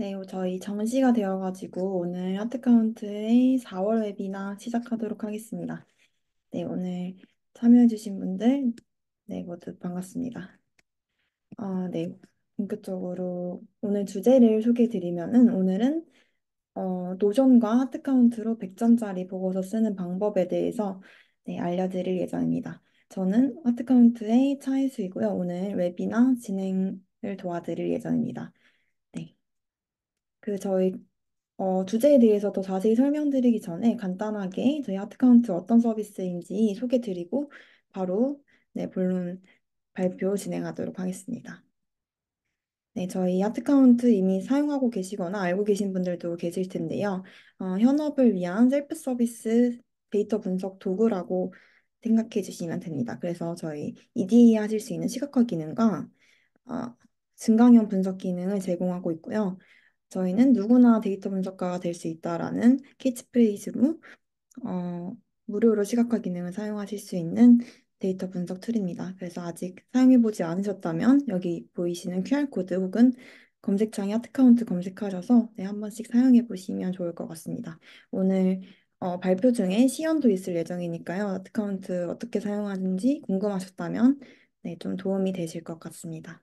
네, 저희 정시가 되어가지고 오늘 하트카운트의 4월 웨비나 시작하도록 하겠습니다. 네, 오늘 참여해주신 분들, 네, 모두 반갑습니다. 네, 본격적으로 오늘 주제를 소개해드리면은 오늘은 노션과 하트카운트로 100점짜리 보고서 쓰는 방법에 대해서 네, 알려드릴 예정입니다. 저는 하트카운트의 차혜수이고요. 오늘 웨비나 진행을 도와드릴 예정입니다. 네. 저희 주제에 대해서 더 자세히 설명드리기 전에 간단하게 저희 하트카운트 어떤 서비스인지 소개드리고 바로 네, 본론 발표 진행하도록 하겠습니다. 네, 저희 하트카운트 이미 사용하고 계시거나 알고 계신 분들도 계실 텐데요. 현업을 위한 셀프 서비스 데이터 분석 도구라고 생각해 주시면 됩니다. 그래서 저희 EDA 하실 수 있는 시각화 기능과 어, 증강현 분석 기능을 제공하고 있고요. 저희는 누구나 데이터 분석가가 될 수 있다라는 캐치프레이즈로 무료로 시각화 기능을 사용하실 수 있는 데이터 분석 툴입니다. 그래서 아직 사용해보지 않으셨다면 여기 보이시는 QR코드 혹은 검색창에 하트카운트 검색하셔서 네, 한 번씩 사용해보시면 좋을 것 같습니다. 오늘 발표 중에 시연도 있을 예정이니까요. 하트카운트 어떻게 사용하는지 궁금하셨다면 네, 좀 도움이 되실 것 같습니다.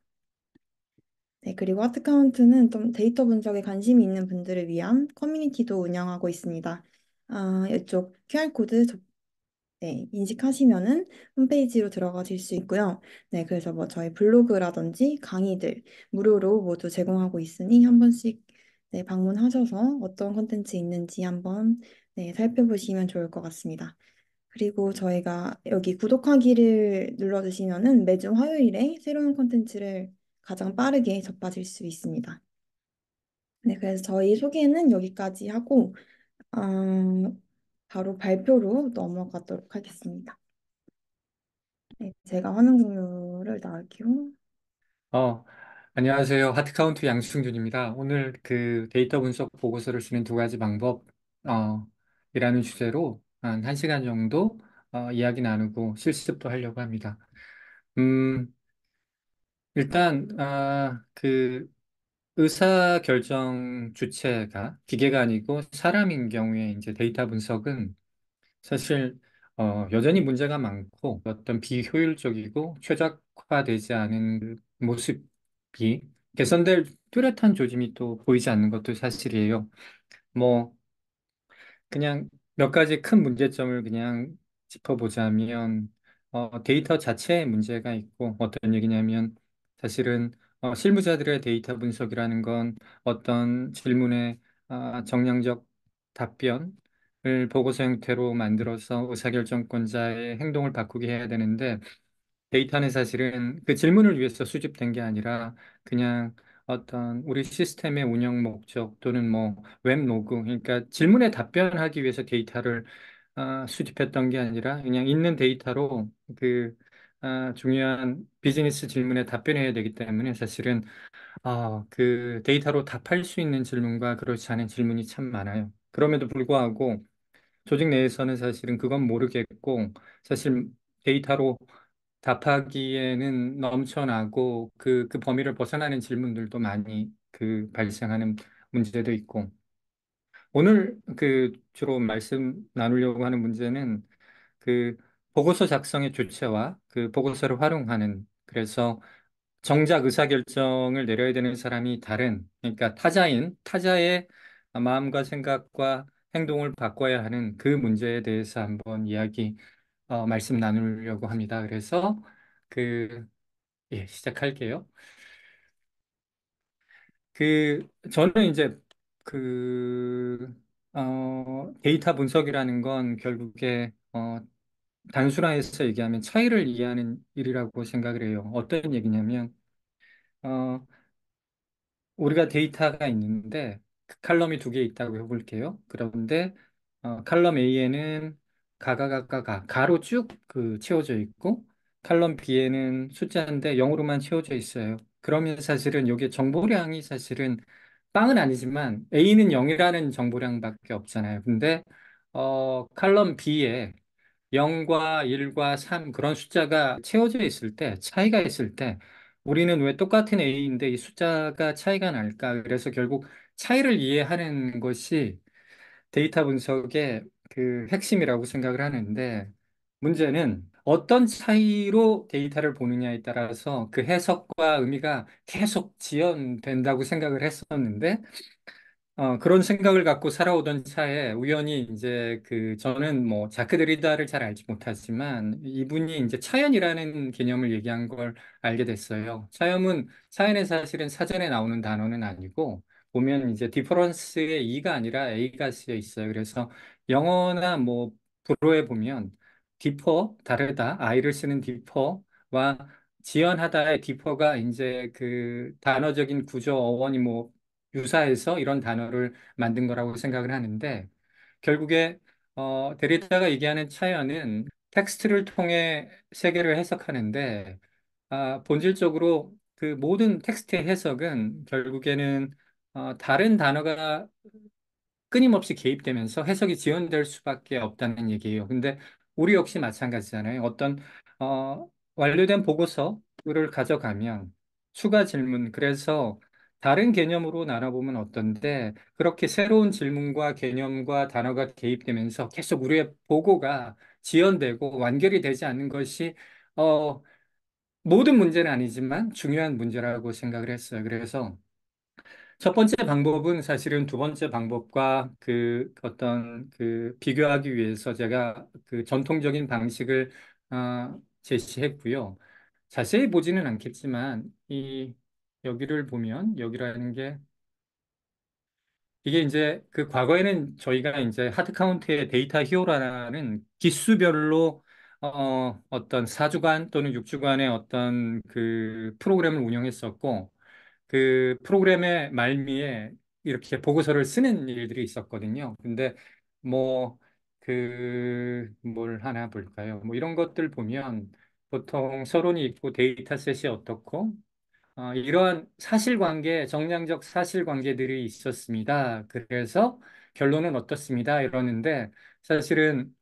네, 그리고 하트카운트는 좀 데이터 분석에 관심이 있는 분들을 위한 커뮤니티도 운영하고 있습니다. 이쪽 QR코드 네, 인식하시면은 홈페이지로 들어가실 수 있고요. 네, 그래서 뭐 저희 블로그라든지 강의들 무료로 모두 제공하고 있으니 한 번씩 네, 방문하셔서 어떤 콘텐츠 있는지 한번 네, 살펴보시면 좋을 것 같습니다. 그리고 저희가 여기 구독하기를 눌러주시면은 매주 화요일에 새로운 콘텐츠를 가장 빠르게 접하실 수 있습니다. 네, 그래서 저희 소개는 여기까지 하고 바로 발표로 넘어가도록 하겠습니다. 네, 제가 화면 공유를 나갈게요. 어, 안녕하세요. 하트카운트 양승준입니다. 오늘 그 데이터 분석 보고서를 쓰는 두 가지 방법, 이라는 주제로 한 1시간 정도 이야기 나누고 실습도 하려고 합니다. 음, 일단, 그 의사 결정 주체가 기계가 아니고 사람인 경우에 이제 데이터 분석은 사실 여전히 문제가 많고 어떤 비효율적이고 최적화되지 않은 그 모습이 개선될 뚜렷한 조짐이 또 보이지 않는 것도 사실이에요. 뭐 그냥 몇 가지 큰 문제점을 그냥 짚어보자면 데이터 자체에 문제가 있고 어떤 얘기냐면 사실은 실무자들의 데이터 분석이라는 건 어떤 질문에 정량적 답변을 보고서 형태로 만들어서 의사결정권자의 행동을 바꾸게 해야 되는데 데이터는 사실은 그 질문을 위해서 수집된 게 아니라 그냥 어떤 우리 시스템의 운영 목적 또는 뭐 웹 로그, 그러니까 질문에 답변하기 위해서 데이터를 수집했던 게 아니라 그냥 있는 데이터로 그 중요한 비즈니스 질문에 답변해야 되기 때문에 사실은 그 데이터로 답할 수 있는 질문과 그렇지 않은 질문이 참 많아요. 그럼에도 불구하고 조직 내에서는 사실은 그건 모르겠고 사실 데이터로 답하기에는 넘쳐나고 그 범위를 벗어나는 질문들도 많이 그 발생하는 문제도 있고 오늘 그 주로 말씀 나누려고 하는 문제는 그 보고서 작성의 주체와 그 보고서를 활용하는 그래서 정작 의사결정을 내려야 되는 사람이 다른 그러니까 타자의 마음과 생각과 행동을 바꿔야 하는 그 문제에 대해서 한번 말씀 나누려고 합니다. 그래서 그 예, 시작할게요. 저는 이제 데이터 분석이라는 건 결국에, 단순화해서 얘기하면 차이를 이해하는 일이라고 생각을 해요. 어떤 얘기냐면, 어, 우리가 데이터가 있는데 그 칼럼이 두 개 있다고 해볼게요. 그런데 칼럼 A에는 가로 쭉 그 채워져 있고 칼럼 B에는 숫자인데 0으로만 채워져 있어요. 그러면 사실은 이게 정보량이 사실은 빵은 아니지만 A는 0이라는 정보량밖에 없잖아요. 근데 칼럼 B에 0과 1과 3 그런 숫자가 채워져 있을 때 차이가 있을 때 우리는 왜 똑같은 A인데 이 숫자가 차이가 날까? 그래서 결국 차이를 이해하는 것이 데이터 분석의 그 핵심이라고 생각을 하는데 문제는 어떤 차이로 데이터를 보느냐에 따라서 그 해석과 의미가 계속 지연된다고 생각을 했었는데 그런 생각을 갖고 살아오던 차에 우연히 이제 저는 뭐 자크 드리다를 잘 알지 못하지만 이분이 이제 차연이라는 개념을 얘기한 걸 알게 됐어요. 차연은 사실은 사전에 나오는 단어는 아니고 보면 이제 디퍼런스의 E가 아니라 A가 쓰여 있어요. 그래서 영어나 뭐 불어에 보면 디퍼, 다르다, I를 쓰는 디퍼와 지연하다의 디퍼가 이제 그 단어적인 구조 어원이 뭐 유사해서 이런 단어를 만든 거라고 생각을 하는데 결국에 데리다가 얘기하는 차이는 텍스트를 통해 세계를 해석하는데 본질적으로 그 모든 텍스트의 해석은 결국에는 다른 단어가 끊임없이 개입되면서 해석이 지연될 수밖에 없다는 얘기예요. 근데 우리 역시 마찬가지잖아요. 어, 완료된 보고서를 가져가면 추가 질문, 그래서 다른 개념으로 나눠보면 어떤데 그렇게 새로운 질문과 개념과 단어가 개입되면서 계속 우리의 보고가 지연되고 완결이 되지 않는 것이 어, 모든 문제는 아니지만 중요한 문제라고 생각을 했어요. 그래서 첫 번째 방법은 사실은 두 번째 방법과 그 어떤 그 비교하기 위해서 제가 그 전통적인 방식을 제시했고요. 자세히 보지는 않겠지만 이 여기를 보면 여기라는 게 이게 이제 그 과거에는 저희가 이제 하드카운트의 데이터 히어로라는 기수별로 어떤 4주간 또는 6주간의 어떤 그 프로그램을 운영했었고 그 프로그램의 말미에 이렇게 보고서를 쓰는 일들이 있었거든요. 근데 뭐, 뭘 하나 볼까요? 뭐 이런 것들 보면 보통 서론이 있고 데이터셋이 어떻고, 이러한 사실관계, 정량적 사실관계들이 있었습니다. 그래서 결론은 어떻습니다. 이러는데 사실은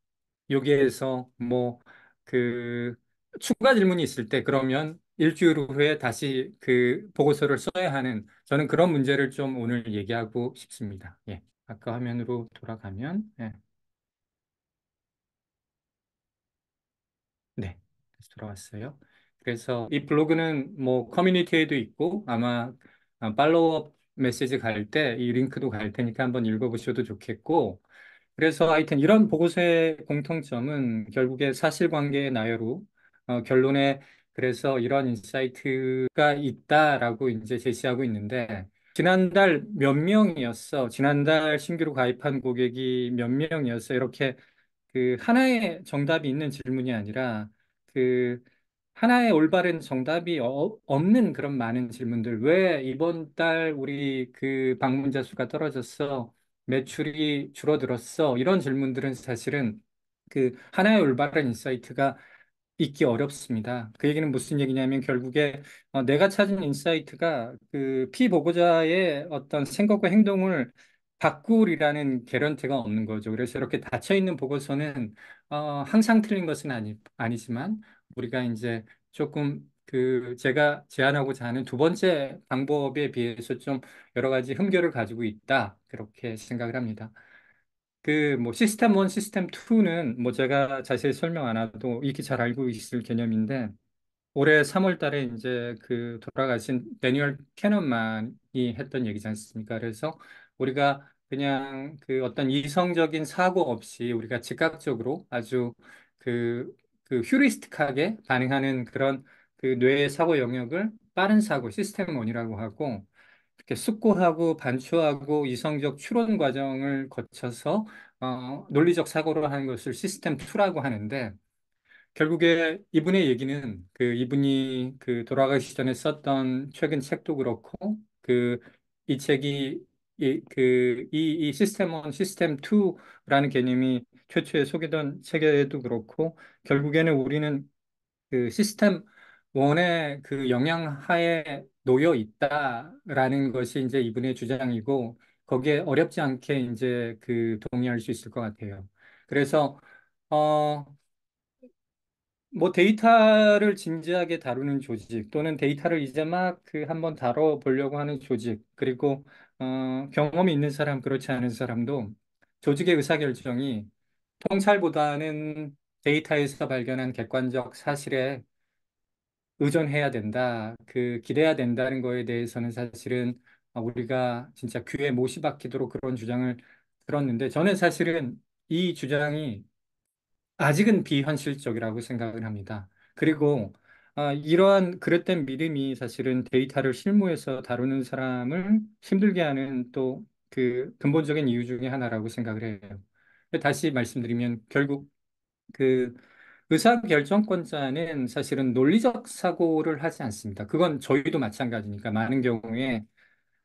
여기에서 뭐 그 추가 질문이 있을 때 그러면 일주일 후에 다시 그 보고서를 써야 하는 저는 그런 문제를 좀 오늘 얘기하고 싶습니다. 예. 아까 화면으로 돌아가면 예. 네. 다시 돌아왔어요. 그래서 이 블로그는 뭐 커뮤니티에도 있고 아마 팔로우업 메시지 갈 때 이 링크도 갈 테니까 한번 읽어보셔도 좋겠고 그래서 하여튼 이런 보고서의 공통점은 결국에 사실관계의 나열로 결론에 그래서 이런 인사이트가 있다라고 이제 제시하고 있는데 지난달 몇 명이었어? 지난달 신규로 가입한 고객이 몇 명이었어? 이렇게 그 하나의 정답이 있는 질문이 아니라 그 하나의 올바른 정답이 없는 그런 많은 질문들. 왜 이번 달 우리 그 방문자 수가 떨어졌어? 매출이 줄어들었어? 이런 질문들은 사실은 그 하나의 올바른 인사이트가 있기 어렵습니다. 그 얘기는 무슨 얘기냐면 결국에 내가 찾은 인사이트가 그 피보고자의 어떤 생각과 행동을 바꾸리라는 개런티가 없는 거죠. 그래서 이렇게 닫혀 있는 보고서는 항상 틀린 것은 아니지만 우리가 이제 조금 그 제가 제안하고자 하는 두 번째 방법에 비해서 좀 여러 가지 흠결을 가지고 있다. 그렇게 생각을 합니다. 그 뭐 시스템 1, 시스템 2는 뭐 제가 자세히 설명 안 해도 이렇게 잘 알고 있을 개념인데 올해 3월 달에 이제 그 돌아가신 데니얼 캐넌만이 했던 얘기지 않습니까? 그래서 우리가 그냥 그 어떤 이성적인 사고 없이 우리가 즉각적으로 아주 그, 그 휴리스틱하게 반응하는 그런 그 뇌의 사고 영역을 빠른 사고, 시스템 1이라고 하고 이렇게 숙고하고 반추하고 이성적 추론 과정을 거쳐서 논리적 사고를 하는 것을 시스템 2라고 하는데 결국에 이분의 얘기는 그 이분이 그 돌아가시기 전에 썼던 최근 책도 그렇고 그 이 책이 이 시스템 1, 시스템 2라는 개념이 최초에 소개된 책에도 그렇고 결국에는 우리는 그 시스템 원의 그 영향하에 놓여 있다라는 것이 이제 이분의 주장이고 거기에 어렵지 않게 이제 그 동의할 수 있을 것 같아요. 그래서 어 뭐 데이터를 진지하게 다루는 조직 또는 데이터를 이제 막 그 한번 다뤄보려고 하는 조직 그리고 경험이 있는 사람 그렇지 않은 사람도 조직의 의사결정이 통찰보다는 데이터에서 발견한 객관적 사실에 의존해야 된다, 그 기대야 된다는 거에 대해서는 사실은 우리가 진짜 귀에 못이 박히도록 그런 주장을 들었는데 저는 사실은 이 주장이 아직은 비현실적이라고 생각을 합니다. 그리고 이러한 그릇된 믿음이 사실은 데이터를 실무에서 다루는 사람을 힘들게 하는 또 그 근본적인 이유 중에 하나라고 생각을 해요. 다시 말씀드리면 결국 그 의사결정권자는 사실은 논리적 사고를 하지 않습니다. 그건 저희도 마찬가지니까 많은 경우에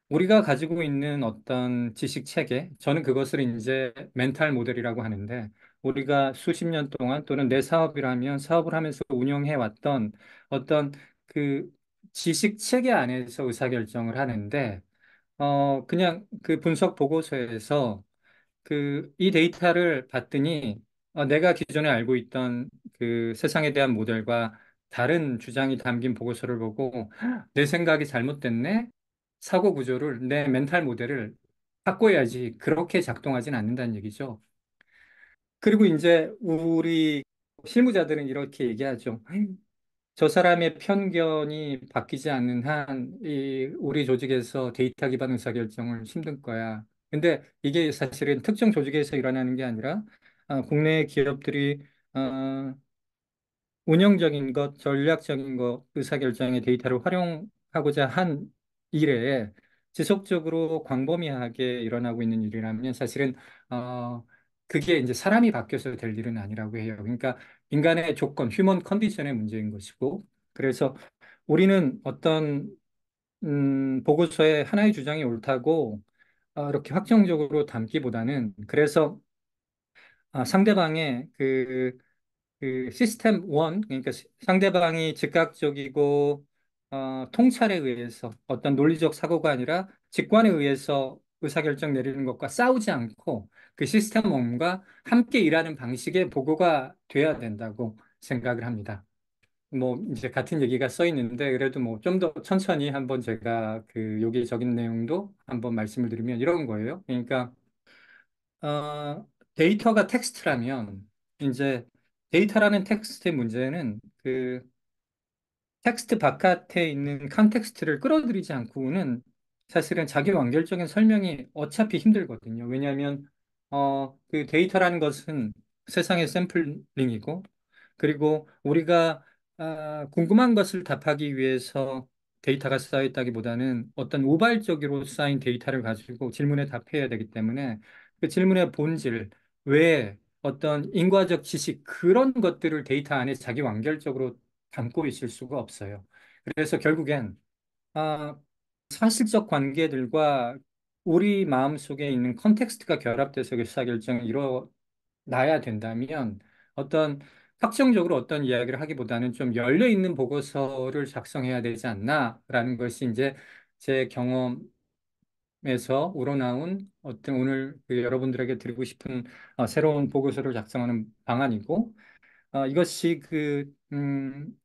우리가 가지고 있는 어떤 지식 체계, 저는 그것을 이제 멘탈 모델이라고 하는데, 우리가 수십 년 동안 또는 내 사업이라면 사업을 하면서 운영해 왔던 어떤 그 지식 체계 안에서 의사결정을 하는데, 그냥 그 분석 보고서에서 이 데이터를 봤더니 내가 기존에 알고 있던 그 세상에 대한 모델과 다른 주장이 담긴 보고서를 보고 내 생각이 잘못됐네? 사고 구조를, 내 멘탈 모델을 바꿔야지. 그렇게 작동하진 않는다는 얘기죠. 그리고 이제 우리 실무자들은 이렇게 얘기하죠. 저 사람의 편견이 바뀌지 않는 한, 우리 조직에서 데이터 기반 의사결정을 힘든 거야. 근데 이게 사실은 특정 조직에서 일어나는 게 아니라, 국내 기업들이, 어, 운영적인 것, 전략적인 것, 의사결정에 데이터를 활용하고자 한 일에 지속적으로 광범위하게 일어나고 있는 일이라면 사실은, 어, 그게 이제 사람이 바뀌어서 될 일은 아니라고 해요. 그러니까 인간의 조건, 휴먼 컨디션의 문제인 것이고, 그래서 우리는 어떤, 보고서에 하나의 주장이 옳다고, 이렇게 확정적으로 담기보다는, 그래서 상대방의 그 시스템 원, 그러니까 상대방이 즉각적이고 통찰에 의해서 어떤 논리적 사고가 아니라 직관에 의해서 의사결정 내리는 것과 싸우지 않고 그 시스템 원과 함께 일하는 방식의 보고가 돼야 된다고 생각을 합니다. 뭐 이제 같은 얘기가 써 있는데 그래도 뭐 좀 더 천천히 한번 제가 그 여기 적인 내용도 한번 말씀을 드리면 이런 거예요. 그러니까 데이터가 텍스트라면 이제 데이터라는 텍스트의 문제는 그 텍스트 바깥에 있는 컨텍스트를 끌어들이지 않고는 사실은 자기 완결적인 설명이 어차피 힘들거든요. 왜냐하면 그 데이터라는 것은 세상의 샘플링이고 그리고 우리가 궁금한 것을 답하기 위해서 데이터가 쌓여있다기보다는 어떤 우발적으로 쌓인 데이터를 가지고 질문에 답해야 되기 때문에 그 질문의 본질, 왜 어떤 인과적 지식 그런 것들을 데이터 안에 자기 완결적으로 담고 있을 수가 없어요. 그래서 결국엔 아, 사실적 관계들과 우리 마음속에 있는 컨텍스트가 결합돼서 의사결정이 일어나야 된다면 어떤 확정적으로 어떤 이야기를 하기보다는 좀 열려 있는 보고서를 작성해야 되지 않나라는 것이 이제 제 경험에서 우러나온 어떤 오늘 그 여러분들에게 드리고 싶은 새로운 보고서를 작성하는 방안이고 이것이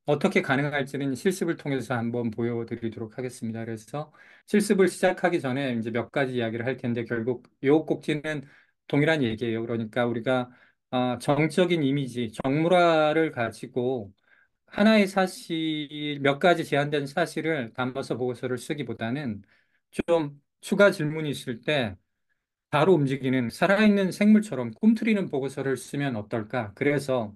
어떻게 가능할지는 실습을 통해서 한번 보여드리도록 하겠습니다. 그래서 실습을 시작하기 전에 이제 몇 가지 이야기를 할 텐데 결국 요 꼭지는 동일한 얘기예요. 그러니까 우리가 정적인 이미지, 정물화를 가지고 하나의 사실, 몇 가지 제한된 사실을 담아서 보고서를 쓰기보다는 좀 추가 질문이 있을 때 바로 움직이는 살아있는 생물처럼 꿈틀이는 보고서를 쓰면 어떨까? 그래서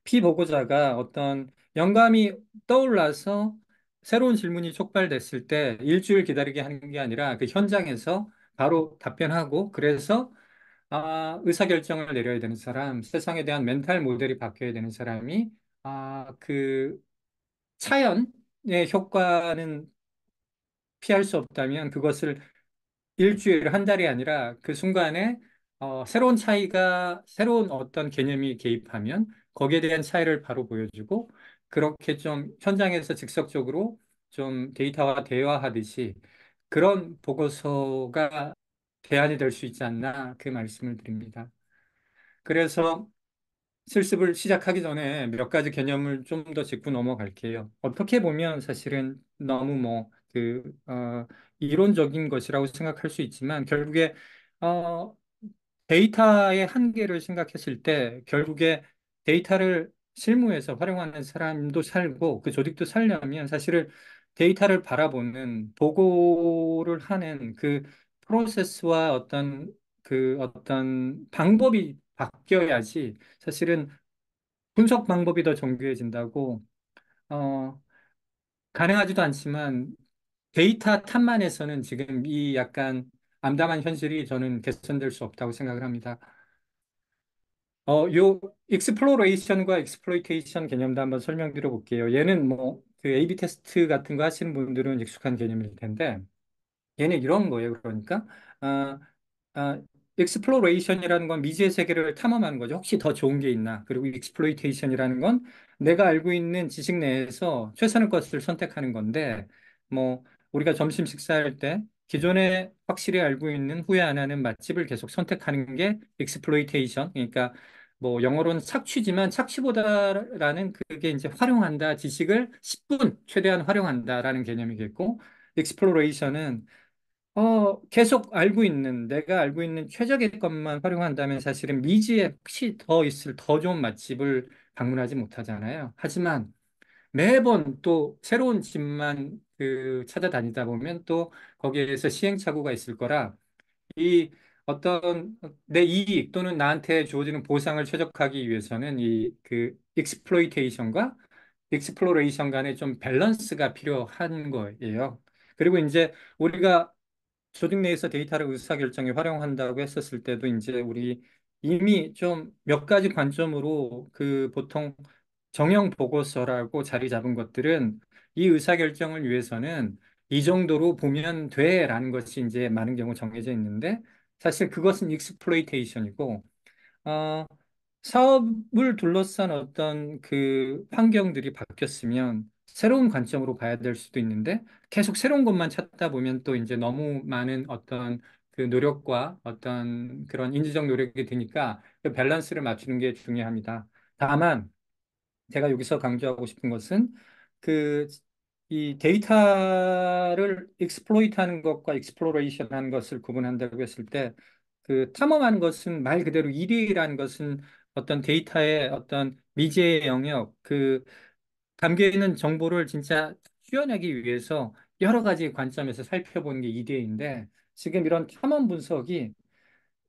피보고자가 어떤 영감이 떠올라서 새로운 질문이 촉발됐을 때 일주일 기다리게 하는 게 아니라 그 현장에서 바로 답변하고 그래서 의사결정을 내려야 되는 사람, 세상에 대한 멘탈 모델이 바뀌어야 되는 사람이 그 차연의 효과는 피할 수 없다면 그것을 일주일, 한 달이 아니라 그 순간에 새로운 차이가, 새로운 어떤 개념이 개입하면 거기에 대한 차이를 바로 보여주고 그렇게 좀 현장에서 즉석적으로 좀 데이터와 대화하듯이 그런 보고서가 대안이 될 수 있지 않나 그 말씀을 드립니다. 그래서 실습을 시작하기 전에 몇 가지 개념을 좀 더 짚고 넘어갈게요. 어떻게 보면 사실은 너무 이론적인 것이라고 생각할 수 있지만 결국에, 어, 데이터의 한계를 생각했을 때 결국에 데이터를 실무에서 활용하는 사람도 살고 그 조직도 살려면 사실은 데이터를 바라보는 보고를 하는 그 프로세스와 어떤 방법이 바뀌어야지 사실은 분석 방법이 더 정교해진다고, 어, 가능하지도 않지만 데이터 탑만해서는 지금 이 약간 암담한 현실이 저는 개선될 수 없다고 생각을 합니다. 요 익스플로레이션과 익스플로이테이션 개념도 한번 설명드려 볼게요. 얘는 뭐 그 A/B 테스트 같은 거 하시는 분들은 익숙한 개념일 텐데 얘는 이런 거예요. 그러니까 아, 아, 익스플로레이션이라는 건 미지의 세계를 탐험하는 거죠. 혹시 더 좋은 게 있나? 그리고 익스플로이테이션이라는 건 내가 알고 있는 지식 내에서 최선의 것을 선택하는 건데, 뭐 우리가 점심 식사할 때 기존에 확실히 알고 있는 후회 안 하는 맛집을 계속 선택하는 게 익스플로이테이션. 그러니까 뭐 영어로는 착취지만 착취보다라는 그게 이제 활용한다, 지식을 10분 최대한 활용한다라는 개념이겠고, 익스플로레이션은 계속 내가 알고 있는 최적의 것만 활용한다면 사실은 미지에 혹시 더 있을 더 좋은 맛집을 방문하지 못하잖아요. 하지만 매번 또 새로운 집만 찾아다니다 보면 또 거기에서 시행착오가 있을 거라 이 어떤 내 이익 또는 나한테 주어지는 보상을 최적화하기 위해서는 이 익스플로이테이션과 익스플로레이션 간의 좀 밸런스가 필요한 거예요. 그리고 이제 우리가 조직 내에서 데이터를 의사결정에 활용한다고 했었을 때도 이제 우리 이미 좀 몇 가지 관점으로 보통 정형 보고서라고 자리 잡은 것들은 이 의사결정을 위해서는 이 정도로 보면 돼라는 것이 이제 많은 경우 정해져 있는데 사실 그것은 익스플로이테이션이고 어, 사업을 둘러싼 어떤 그 환경들이 바뀌었으면 새로운 관점으로 봐야 될 수도 있는데 계속 새로운 것만 찾다 보면 또 이제 너무 많은 어떤 그 노력과 어떤 그런 인지적 노력이 드니까 그 밸런스를 맞추는 게 중요합니다. 다만 제가 여기서 강조하고 싶은 것은 그 이 데이터를 익스플로이트 하는 것과 익스플로레이션 하는 것을 구분한다고 했을 때 탐험하는 것은 말 그대로 일이라는 것은 어떤 데이터의 어떤 미지의 영역 담겨 있는 정보를 진짜 추려내기 위해서 여러 가지 관점에서 살펴보는 게 이데인데 지금 이런 탐험 분석이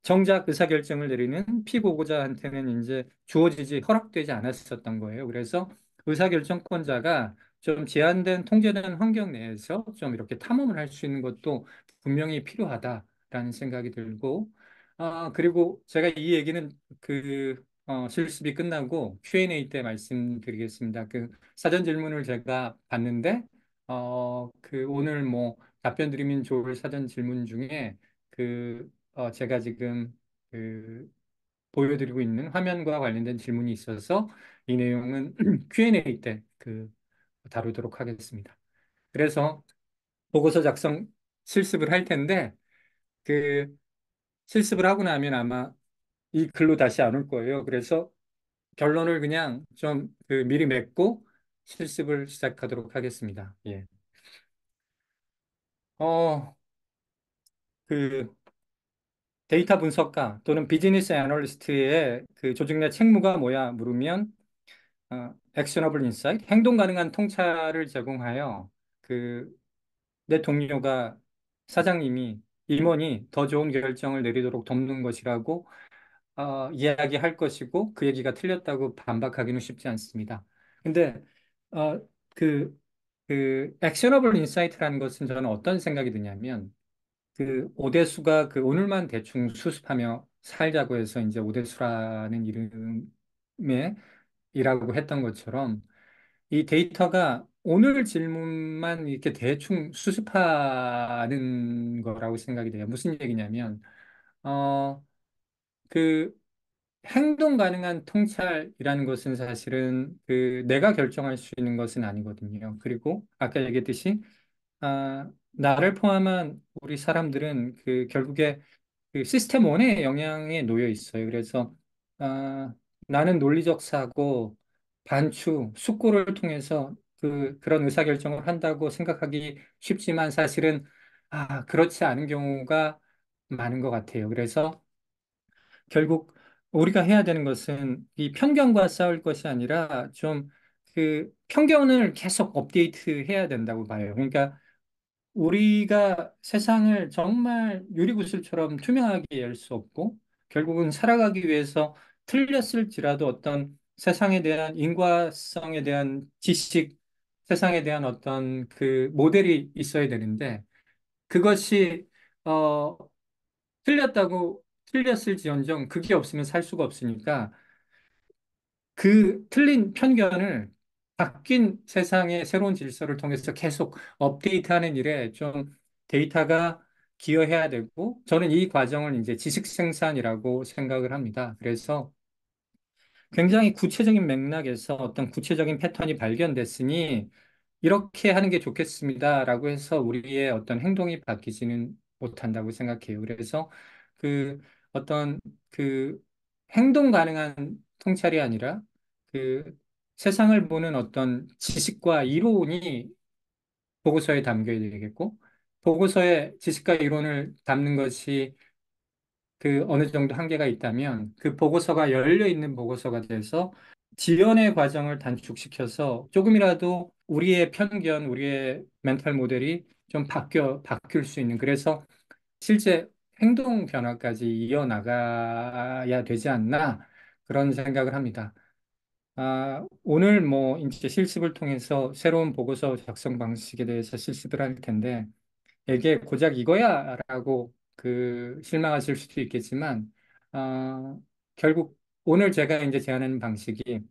정작 의사결정을 내리는 피고자한테는 이제 주어지지 허락되지 않았었던 거예요. 그래서 의사결정권자가 좀 제한된 통제된 환경 내에서 좀 이렇게 탐험을 할 수 있는 것도 분명히 필요하다라는 생각이 들고, 그리고 제가 이 얘기는 실습이 끝나고 Q&A 때 말씀드리겠습니다. 사전 질문을 제가 봤는데, 오늘 뭐 답변 드리면 좋을 사전 질문 중에 제가 지금 그 보여드리고 있는 화면과 관련된 질문이 있어서 이 내용은 Q&A 때 다루도록 하겠습니다. 그래서 보고서 작성 실습을 할 텐데 그 실습을 하고 나면 아마 이 글로 다시 안 올 거예요. 그래서 결론을 그냥 좀 미리 맺고 실습을 시작하도록 하겠습니다. 예. 어, 그 데이터 분석가 또는 비즈니스 애널리스트의 조직 내 책무가 뭐야 물으면 액셔너블 인사이트, 행동 가능한 통찰을 제공하여 내 동료가 사장님이 임원이 더 좋은 결정을 내리도록 돕는 것이라고 이야기할 것이고 그 얘기가 틀렸다고 반박하기는 쉽지 않습니다. 근데 어, 그, 액셔너블 인사이트라는 것은 저는 어떤 생각이 드냐면 오대수가 오늘만 대충 수습하며 살자고 해서 이제 오대수라는 이름에 이라고 했던 것처럼 이 데이터가 오늘 질문만 이렇게 대충 수습하는 거라고 생각이 돼요. 무슨 얘기냐면, 어, 그 행동 가능한 통찰이라는 것은 사실은 내가 결정할 수 있는 것은 아니거든요. 그리고 아까 얘기했듯이, 나를 포함한 우리 사람들은 결국에 시스템 원의 영향에 놓여 있어요. 그래서, 아, 나는 논리적 사고, 반추, 숙고를 통해서 그런 의사결정을 한다고 생각하기 쉽지만 사실은 그렇지 않은 경우가 많은 것 같아요. 그래서 결국 우리가 해야 되는 것은 이 편견과 싸울 것이 아니라 좀 편견을 계속 업데이트 해야 된다고 봐요. 그러니까 우리가 세상을 정말 유리구슬처럼 투명하게 열 수 없고, 결국은 살아가기 위해서 틀렸을지라도 어떤 세상에 대한 인과성에 대한 지식, 세상에 대한 어떤 모델이 있어야 되는데, 그것이, 어, 틀렸을지언정 그게 없으면 살 수가 없으니까, 그 틀린 편견을 바뀐 세상의 새로운 질서를 통해서 계속 업데이트하는 일에 좀 데이터가 기여해야 되고, 저는 이 과정을 이제 지식 생산이라고 생각을 합니다. 그래서 굉장히 구체적인 맥락에서 어떤 구체적인 패턴이 발견됐으니 이렇게 하는 게 좋겠습니다라고 해서 우리의 어떤 행동이 바뀌지는 못한다고 생각해요. 그래서 그 어떤 그 행동 가능한 통찰이 아니라 그 세상을 보는 어떤 지식과 이론이 보고서에 담겨야 되겠고, 보고서에 지식과 이론을 담는 것이 어느 정도 한계가 있다면 그 보고서가 열려 있는 보고서가 돼서 지연의 과정을 단축시켜서 조금이라도 우리의 편견, 우리의 멘탈 모델이 좀 바뀔 수 있는, 그래서 실제 행동 변화까지 이어나가야 되지 않나 그런 생각을 합니다. 오늘 뭐 이제 실습을 통해서 새로운 보고서 작성 방식에 대해서 실습을 할 텐데, 이게 고작 이거야라고 실망하실 수도 있겠지만, 결국 오늘 제가 이제 제안하는 방식이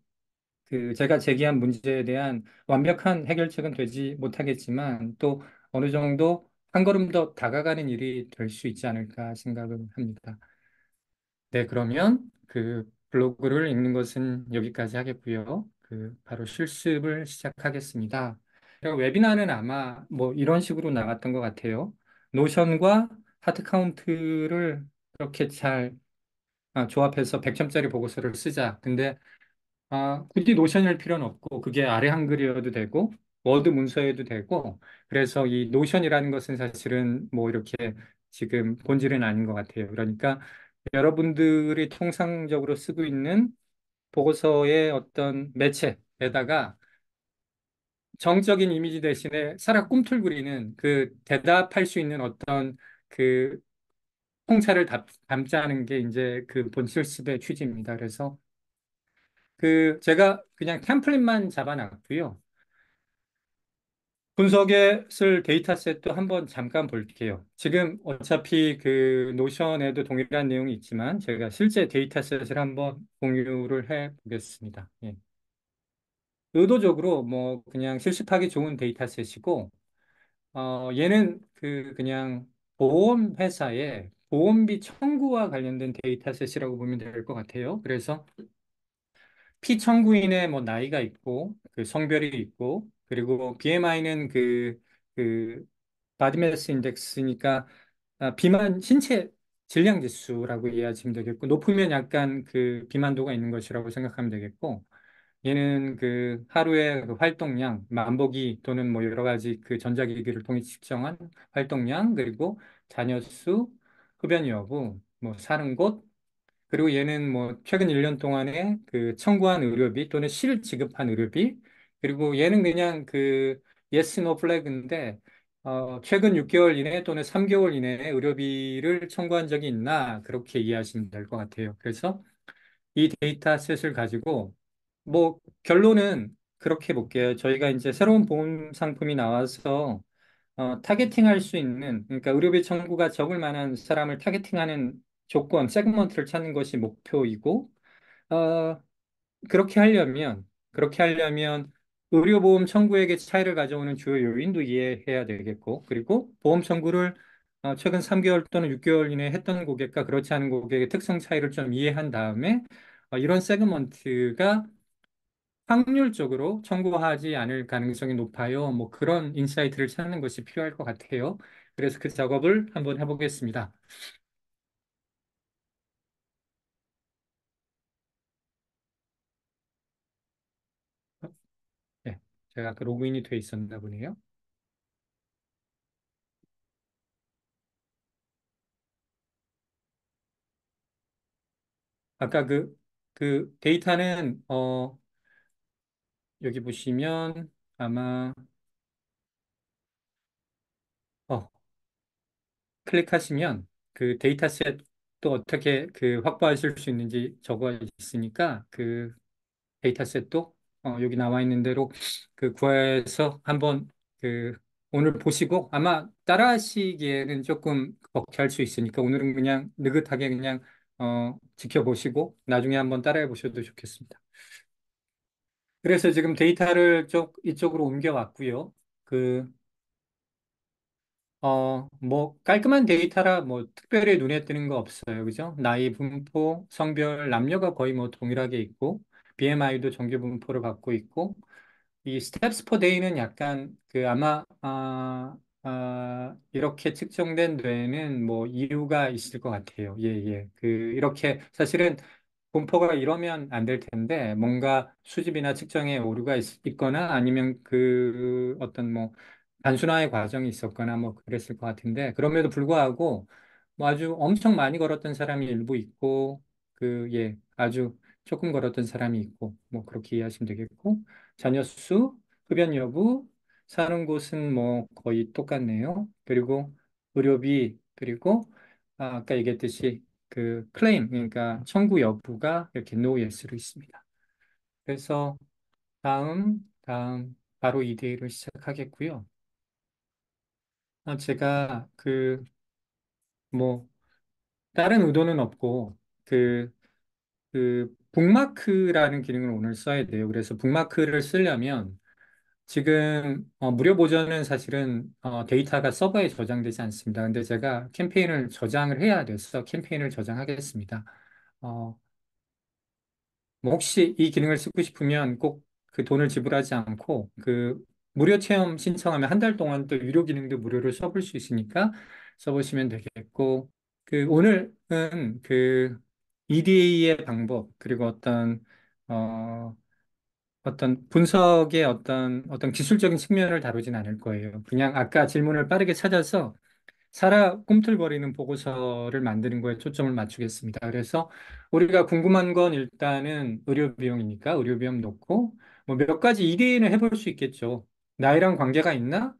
제가 제기한 문제에 대한 완벽한 해결책은 되지 못하겠지만 또 어느 정도 한 걸음 더 다가가는 일이 될 수 있지 않을까 생각을 합니다. 네, 그러면 블로그를 읽는 것은 여기까지 하겠고요. 바로 실습을 시작하겠습니다. 그리고 웨비나는 아마 뭐 이런 식으로 나갔던 것 같아요. 노션과 하트 카운트를 그렇게 잘 조합해서 100점짜리 보고서를 쓰자. 근데 굳이 노션일 필요는 없고, 그게 아래 한글이어도 되고, 워드 문서여도 되고, 그래서 이 노션이라는 것은 사실은 뭐 이렇게 지금 본질은 아닌 것 같아요. 그러니까 여러분들이 통상적으로 쓰고 있는 보고서의 어떤 매체에다가 정적인 이미지 대신에 살아 꿈틀거리는 대답할 수 있는 어떤 그 통찰을 담자는 게 이제 본 실습의 취지입니다. 그래서 제가 그냥 템플릿만 잡아놨고요. 분석에 쓸 데이터셋도 한번 잠깐 볼게요. 지금 어차피 노션에도 동일한 내용이 있지만 제가 실제 데이터셋을 한번 공유를 해 보겠습니다. 예. 의도적으로 뭐 그냥 실습하기 좋은 데이터셋이고, 얘는 그냥 보험회사의 보험비 청구와 관련된 데이터셋이라고 보면 될 것 같아요. 그래서 피청구인의 뭐 나이가 있고, 성별이 있고, 그리고 BMI는 그 바디매스 인덱스니까 비만 신체 질량 지수라고 이해하시면 되겠고, 높으면 약간 비만도가 있는 것이라고 생각하면 되겠고, 얘는 하루의 활동량, 만보기 또는 뭐 여러 가지 전자기기를 통해 측정한 활동량, 그리고 자녀 수, 흡연 여부, 뭐 사는 곳, 그리고 얘는 뭐 최근 1년 동안에 청구한 의료비 또는 실 지급한 의료비, 그리고 얘는 그냥 yes, no 플래그인데, 최근 6개월 이내 또는 3개월 이내에 의료비를 청구한 적이 있나, 그렇게 이해하시면 될 것 같아요. 그래서 이 데이터셋을 가지고 뭐 결론은 그렇게 볼게요. 저희가 이제 새로운 보험 상품이 나와서 타겟팅할 수 있는, 그러니까 의료비 청구가 적을 만한 사람을 타겟팅하는 조건, 세그먼트를 찾는 것이 목표이고, 어, 그렇게 하려면 의료보험 청구액의 차이를 가져오는 주요 요인도 이해해야 되겠고, 그리고 보험 청구를 최근 3개월 또는 6개월 이내에 했던 고객과 그렇지 않은 고객의 특성 차이를 좀 이해한 다음에 이런 세그먼트가 확률적으로 청구하지 않을 가능성이 높아요. 뭐 그런 인사이트를 찾는 것이 필요할 것 같아요. 그래서 그 작업을 한번 해보겠습니다. 제가 그 로그인이 돼 있었나 보네요. 아까 그 데이터는, 여기 보시면 아마, 어, 클릭하시면 그 데이터셋도 어떻게 그 확보하실 수 있는지 적어 있으니까 그 데이터셋도 여기 나와 있는 대로 그 구해서 한번 그 오늘 보시고 아마 따라하시기에는 조금 벅찰 수 있으니까 오늘은 그냥 느긋하게 그냥 지켜보시고 나중에 한번 따라해 보셔도 좋겠습니다. 그래서 지금 데이터를 이쪽으로 옮겨왔고요. 그 뭐, 깔끔한 데이터라 뭐, 특별히 눈에 띄는 거 없어요. 그죠? 나이, 분포, 성별, 남녀가 거의 뭐 동일하게 있고, BMI도 정규 분포를 갖고 있고, 이 스텝스 퍼 데이는 약간 그 아마, 이렇게 측정된 데에는 뭐 이유가 있을 것 같아요. 예, 예. 이렇게 사실은 분포가 이러면 안 될 텐데 뭔가 수집이나 측정에 오류가 있거나 아니면 그 어떤 뭐 단순화의 과정이 있었거나 뭐 그랬을 것 같은데 그럼에도 불구하고 뭐 아주 엄청 많이 걸었던 사람이 일부 있고 예, 아주 조금 걸었던 사람이 있고 뭐 그렇게 이해하시면 되겠고 자녀 수, 흡연 여부, 사는 곳은 뭐 거의 똑같네요. 그리고 의료비 그리고 아까 얘기했듯이 그 클레임, 그러니까 청구 여부가 이렇게 no yes로 있습니다. 그래서 다음 바로 이 데이를 시작하겠고요. 제가 뭐 다른 의도는 없고 북마크라는 기능을 오늘 써야 돼요. 그래서 북마크를 쓰려면 지금 무료 버전은 사실은 데이터가 서버에 저장되지 않습니다. 근데 제가 캠페인을 저장을 해야 돼서 캠페인을 저장하겠습니다. 어, 뭐 혹시 이 기능을 쓰고 싶으면 꼭 그 돈을 지불하지 않고 그 무료 체험 신청하면 한 달 동안 또 유료 기능도 무료로 써볼 수 있으니까 써보시면 되겠고 오늘은 EDA의 방법 그리고 어떤 분석의 어떤 기술적인 측면을 다루진 않을 거예요. 그냥 아까 질문을 빠르게 찾아서 꿈틀거리는 보고서를 만드는 거에 초점을 맞추겠습니다. 그래서 우리가 궁금한 건 일단은 의료 비용이니까 의료 비용 놓고 뭐 몇 가지 이대인을 해볼 수 있겠죠. 나이랑 관계가 있나?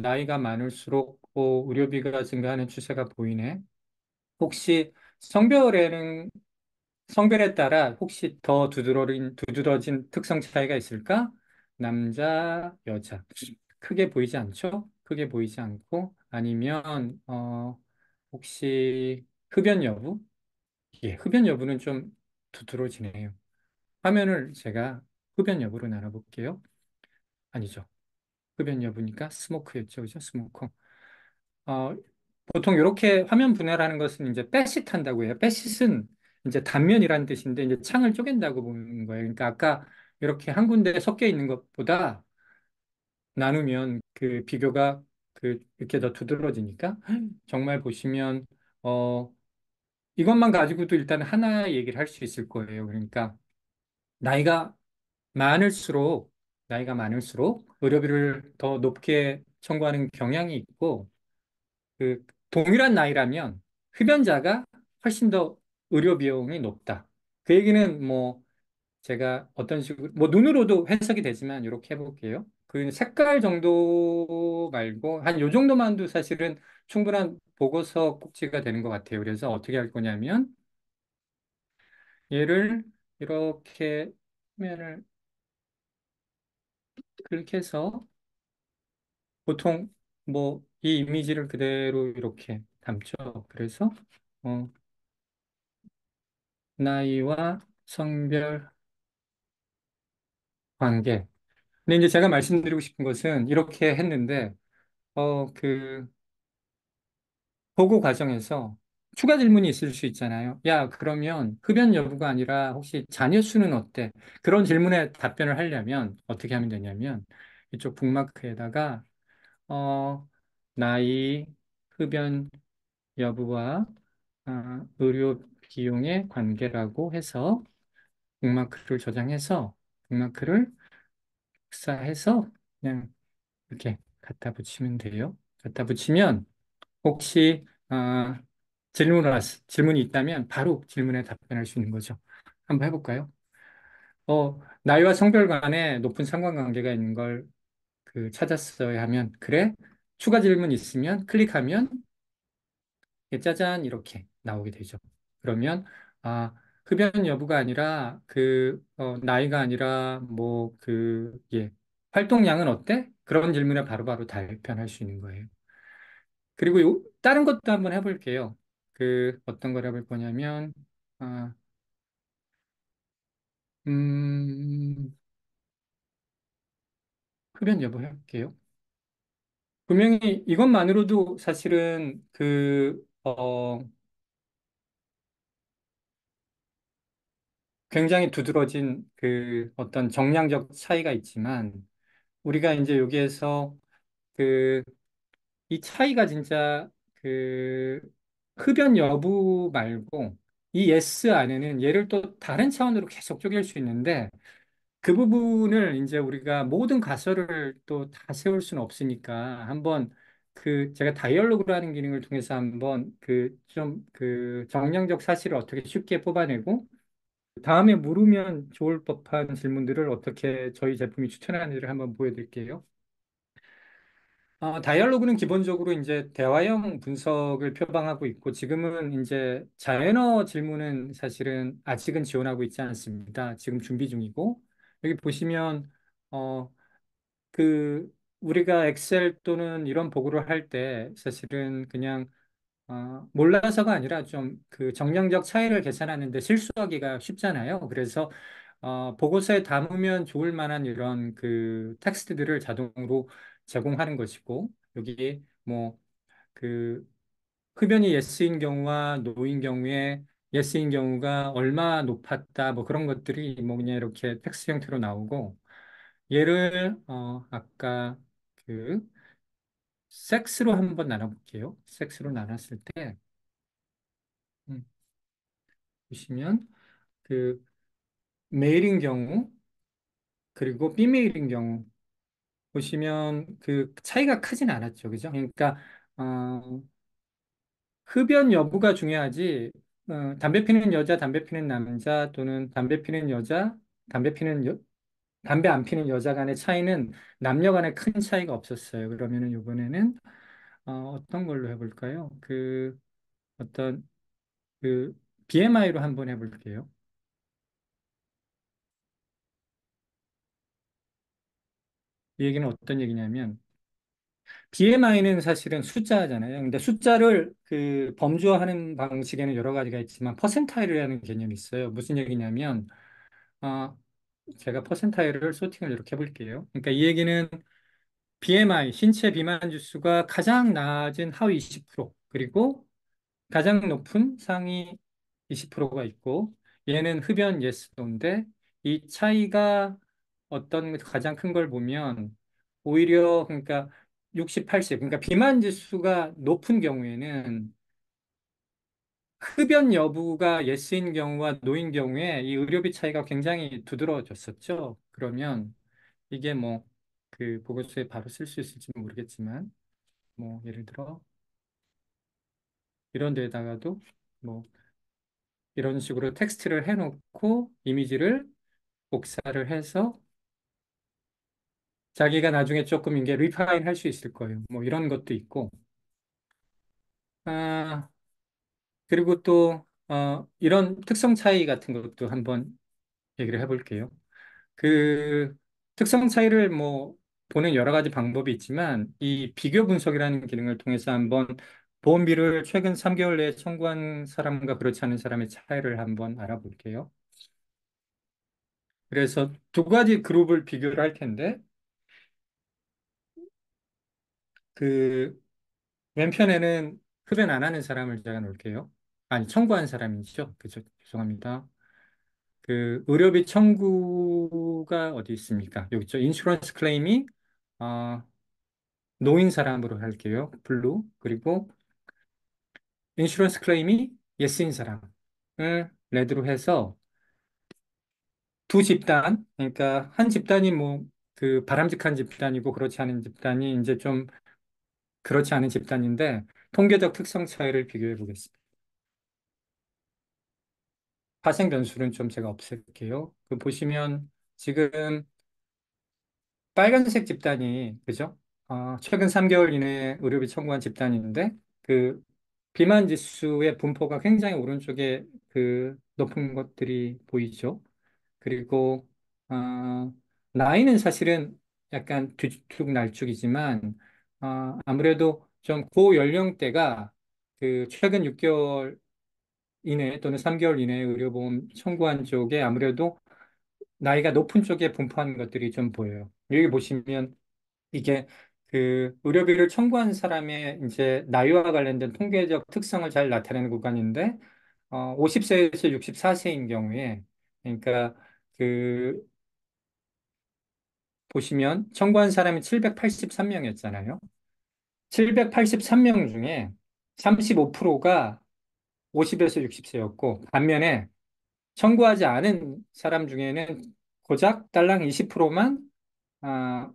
나이가 많을수록 의료비가 증가하는 추세가 보이네. 혹시 성별에는 성별에 따라 혹시 더 두드러진 특성 차이가 있을까? 남자, 여자. 크게 보이지 않죠? 크게 보이지 않고, 아니면, 혹시 흡연 여부? 예, 흡연 여부는 좀 두드러지네요. 화면을 제가 흡연 여부로 나눠볼게요. 아니죠. 흡연 여부니까 스모크였죠. 그죠? 스모커. 어, 보통 이렇게 화면 분해라는 것은 이제 빼sit 한다고 해요. 빼sit은 이제 단면이라는 뜻인데 이제 창을 쪼갠다고 보는 거예요. 그러니까 아까 이렇게 한 군데 섞여 있는 것보다 나누면 그 비교가 이렇게 더 두드러지니까 정말 보시면 어, 이것만 가지고도 일단 하나 얘기를 할 수 있을 거예요. 그러니까 나이가 많을수록 나이가 많을수록 의료비를 더 높게 청구하는 경향이 있고 동일한 나이라면 흡연자가 훨씬 더 의료 비용이 높다. 그 얘기는 뭐 제가 어떤 식으로 뭐 눈으로도 해석이 되지만 이렇게 해볼게요. 그 색깔 정도 말고 한 요 정도만도 사실은 충분한 보고서 꼭지가 되는 것 같아요. 그래서 어떻게 할 거냐면 얘를 이렇게 화면을 클릭해서 보통 뭐 이 이미지를 그대로 이렇게 담죠. 그래서 어, 나이와 성별 관계. 근데 이제 제가 말씀드리고 싶은 것은 이렇게 했는데, 그 보고 과정에서 추가 질문이 있을 수 있잖아요. 야, 그러면 흡연 여부가 아니라 혹시 자녀 수는 어때? 그런 질문에 답변을 하려면 어떻게 하면 되냐면 이쪽 북마크에다가 어, 나이, 흡연 여부와 의료 비용의 관계라고 해서 북마크를 저장해서 북마크를 복사해서 그냥 이렇게 갖다 붙이면 돼요. 갖다 붙이면 혹시 질문이 있다면 바로 질문에 답변할 수 있는 거죠. 한번 해볼까요? 나이와 성별 간에 높은 상관관계가 있는 걸 찾았어야 하면, 그래? 추가 질문 있으면 클릭하면 짜잔 이렇게 나오게 되죠. 그러면 아, 흡연 여부가 아니라 나이가 아니라 활동량은 어때? 그런 질문에 바로바로 답변할 수 있는 거예요. 그리고 다른 것도 한번 해볼게요. 어떤 걸 해볼 거냐면 아, 음, 흡연 여부 해볼게요. 분명히 이것만으로도 사실은 굉장히 두드러진 어떤 정량적 차이가 있지만 우리가 이제 여기에서 그, 이 차이가 진짜 흡연 여부 말고 이 yes 안에는 얘를 또 다른 차원으로 계속 쪼갤 수 있는데 그 부분을 이제 우리가 모든 가설을 또 다 세울 수는 없으니까 한번 제가 다이얼로그라는 기능을 통해서 한번 정량적 사실을 어떻게 쉽게 뽑아내고 다음에 물으면 좋을 법한 질문들을 어떻게 저희 제품이 추천하는지를 한번 보여드릴게요. 다이얼로그는 기본적으로 이제 대화형 분석을 표방하고 있고 지금은 이제 자연어 질문은 사실은 아직은 지원하고 있지 않습니다. 지금 준비 중이고 여기 보시면 어, 우리가 엑셀 또는 이런 보고를 할 때 사실은 그냥 몰라서가 아니라 좀 정량적 차이를 계산하는데 실수하기가 쉽잖아요. 그래서 보고서에 담으면 좋을 만한 이런 텍스트들을 자동으로 제공하는 것이고 여기 그 흡연이 예스인 경우와 노인 경우에 예스인 경우가 얼마 높았다 뭐 그런 것들이 뭐 그냥 이렇게 텍스트 형태로 나오고 얘를 아까 그 섹스로 한번 나눠볼게요. 섹스로 나눴을 때 음, 보시면 그 메일인 경우 그리고 비메일인 경우 보시면 차이가 크진 않았죠. 그죠? 그러니까 어, 흡연 여부가 중요하지 담배 피는 여자, 담배 피는 남자 또는 담배 피는 여자, 담배 피는 담배 안 피는 여자 간의 차이는 남녀 간에 큰 차이가 없었어요. 그러면은 이번에는 어떤 걸로 해볼까요? 어떤 그 BMI로 한번 해볼게요. 이 얘기는 어떤 얘기냐면 BMI는 사실은 숫자잖아요. 근데 숫자를 범주화하는 방식에는 여러 가지가 있지만 퍼센타일이라는 개념이 있어요. 무슨 얘기냐면 어, 제가 퍼센타일을 소팅을 이렇게 해볼게요. 그러니까 이 얘기는 BMI, 신체 비만 지수가 가장 낮은 하위 20% 그리고 가장 높은 상위 20%가 있고 얘는 흡연 예스도인데 이 차이가 어떤 가장 큰 걸 보면 오히려 그러니까 60, 80 그러니까 비만 지수가 높은 경우에는 흡연 여부가 예스인 경우와 노인 경우에 이 의료비 차이가 굉장히 두드러졌었죠. 그러면 이게 보고서에 바로 쓸 수 있을지 모르겠지만 예를 들어 이런 데다가도 뭐 이런 식으로 텍스트를 해놓고 이미지를 복사를 해서 자기가 나중에 조금 이게 리파인 할 수 있을 거예요. 뭐 이런 것도 있고. 아, 그리고 또, 이런 특성 차이 같은 것도 한번 얘기를 해볼게요. 그 특성 차이를 보는 여러 가지 방법이 있지만 이 비교 분석이라는 기능을 통해서 한번 보험비를 최근 3개월 내에 청구한 사람과 그렇지 않은 사람의 차이를 한번 알아볼게요. 그래서 두 가지 그룹을 비교를 할 텐데 그 왼편에는 흡연 안 하는 사람을 제가 놓을게요. 아니, 청구한 사람이죠. 그죠? 죄송합니다. 의료비 청구가 어디 있습니까? 여기 있죠. 인슈런스 클레임이 어, 노인 사람으로 할게요. 블루. 그리고 인슈런스 클레임이 예스인 사람을 레드로 해서 두 집단, 그러니까 한 집단이 그 바람직한 집단이고 그렇지 않은 집단이 이제 좀 그렇지 않은 집단인데 통계적 특성 차이를 비교해 보겠습니다. 파생 변수는 좀 제가 없앨게요. 그 보시면 지금 빨간색 집단이 그죠? 최근 3개월 이내에 의료비 청구한 집단인데 그 비만 지수의 분포가 굉장히 오른쪽에 그 높은 것들이 보이죠. 그리고 어, 나이는 사실은 약간 들쭉날쭉이지만 아무래도 좀 고연령대가 그 최근 6개월 이내 또는 3개월 이내에 의료보험 청구한 쪽에 아무래도 나이가 높은 쪽에 분포한 것들이 좀 보여요. 여기 보시면 이게 그 의료비를 청구한 사람의 이제 나이와 관련된 통계적 특성을 잘 나타내는 구간인데 50세에서 64세인 경우에 그러니까 그 보시면 청구한 사람이 783명이었잖아요. 783명 중에 35%가 50에서 60세였고 반면에 청구하지 않은 사람 중에는 고작 딸랑 20%만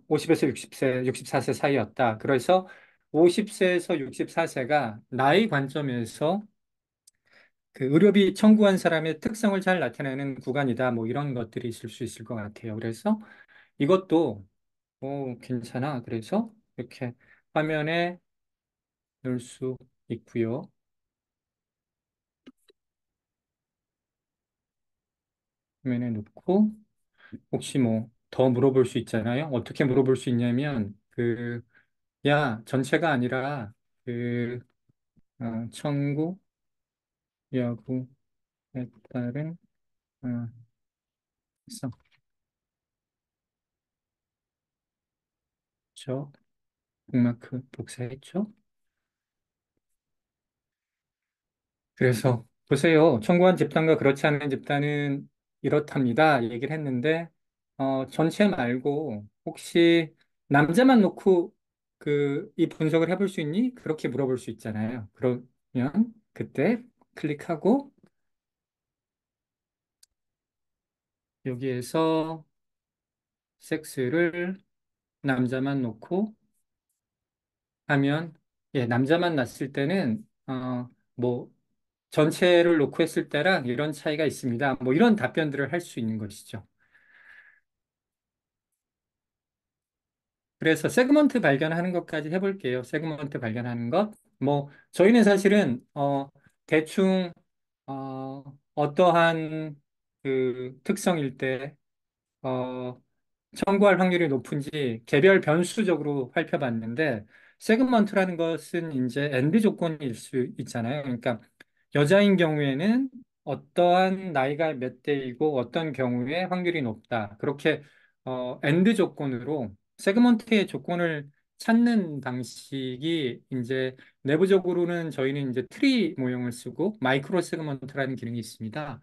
50에서 60세, 64세 사이였다. 그래서 50세에서 64세가 나이 관점에서 그 의료비 청구한 사람의 특성을 잘 나타내는 구간이다. 뭐 이런 것들이 있을 수 있을 것 같아요. 그래서 이것도 괜찮아. 그래서 이렇게 화면에 넣을 수 있고요. 화면에 넣고 혹시 뭐 더 물어볼 수 있잖아요. 어떻게 물어볼 수 있냐면 야, 전체가 아니라 그 청구 여부에 따른 어, 성 저 북마크 복사했죠. 그래서 보세요. 청구한 집단과 그렇지 않은 집단은 이렇답니다. 얘기를 했는데 전체 말고 혹시 남자만 놓고 이 분석을 해볼 수 있니? 그렇게 물어볼 수 있잖아요. 그러면 그때 클릭하고 여기에서 섹스를 남자만 놓고 하면 예, 남자만 낳았을 때는 뭐 전체를 놓고 했을 때랑 이런 차이가 있습니다. 뭐 이런 답변들을 할 수 있는 것이죠. 그래서 세그먼트 발견하는 것까지 해볼게요. 세그먼트 발견하는 것. 뭐 저희는 사실은 대충 어떠한 그 특성일 때 청구할 확률이 높은지 개별 변수적으로 살펴봤는데 세그먼트라는 것은 이제 엔드 조건일 수 있잖아요. 그러니까 여자인 경우에는 어떠한 나이가 몇 대이고 어떤 경우에 확률이 높다. 그렇게 엔드 조건으로 세그먼트의 조건을 찾는 방식이 이제 내부적으로는 저희는 이제 트리 모형을 쓰고 마이크로 세그먼트라는 기능이 있습니다.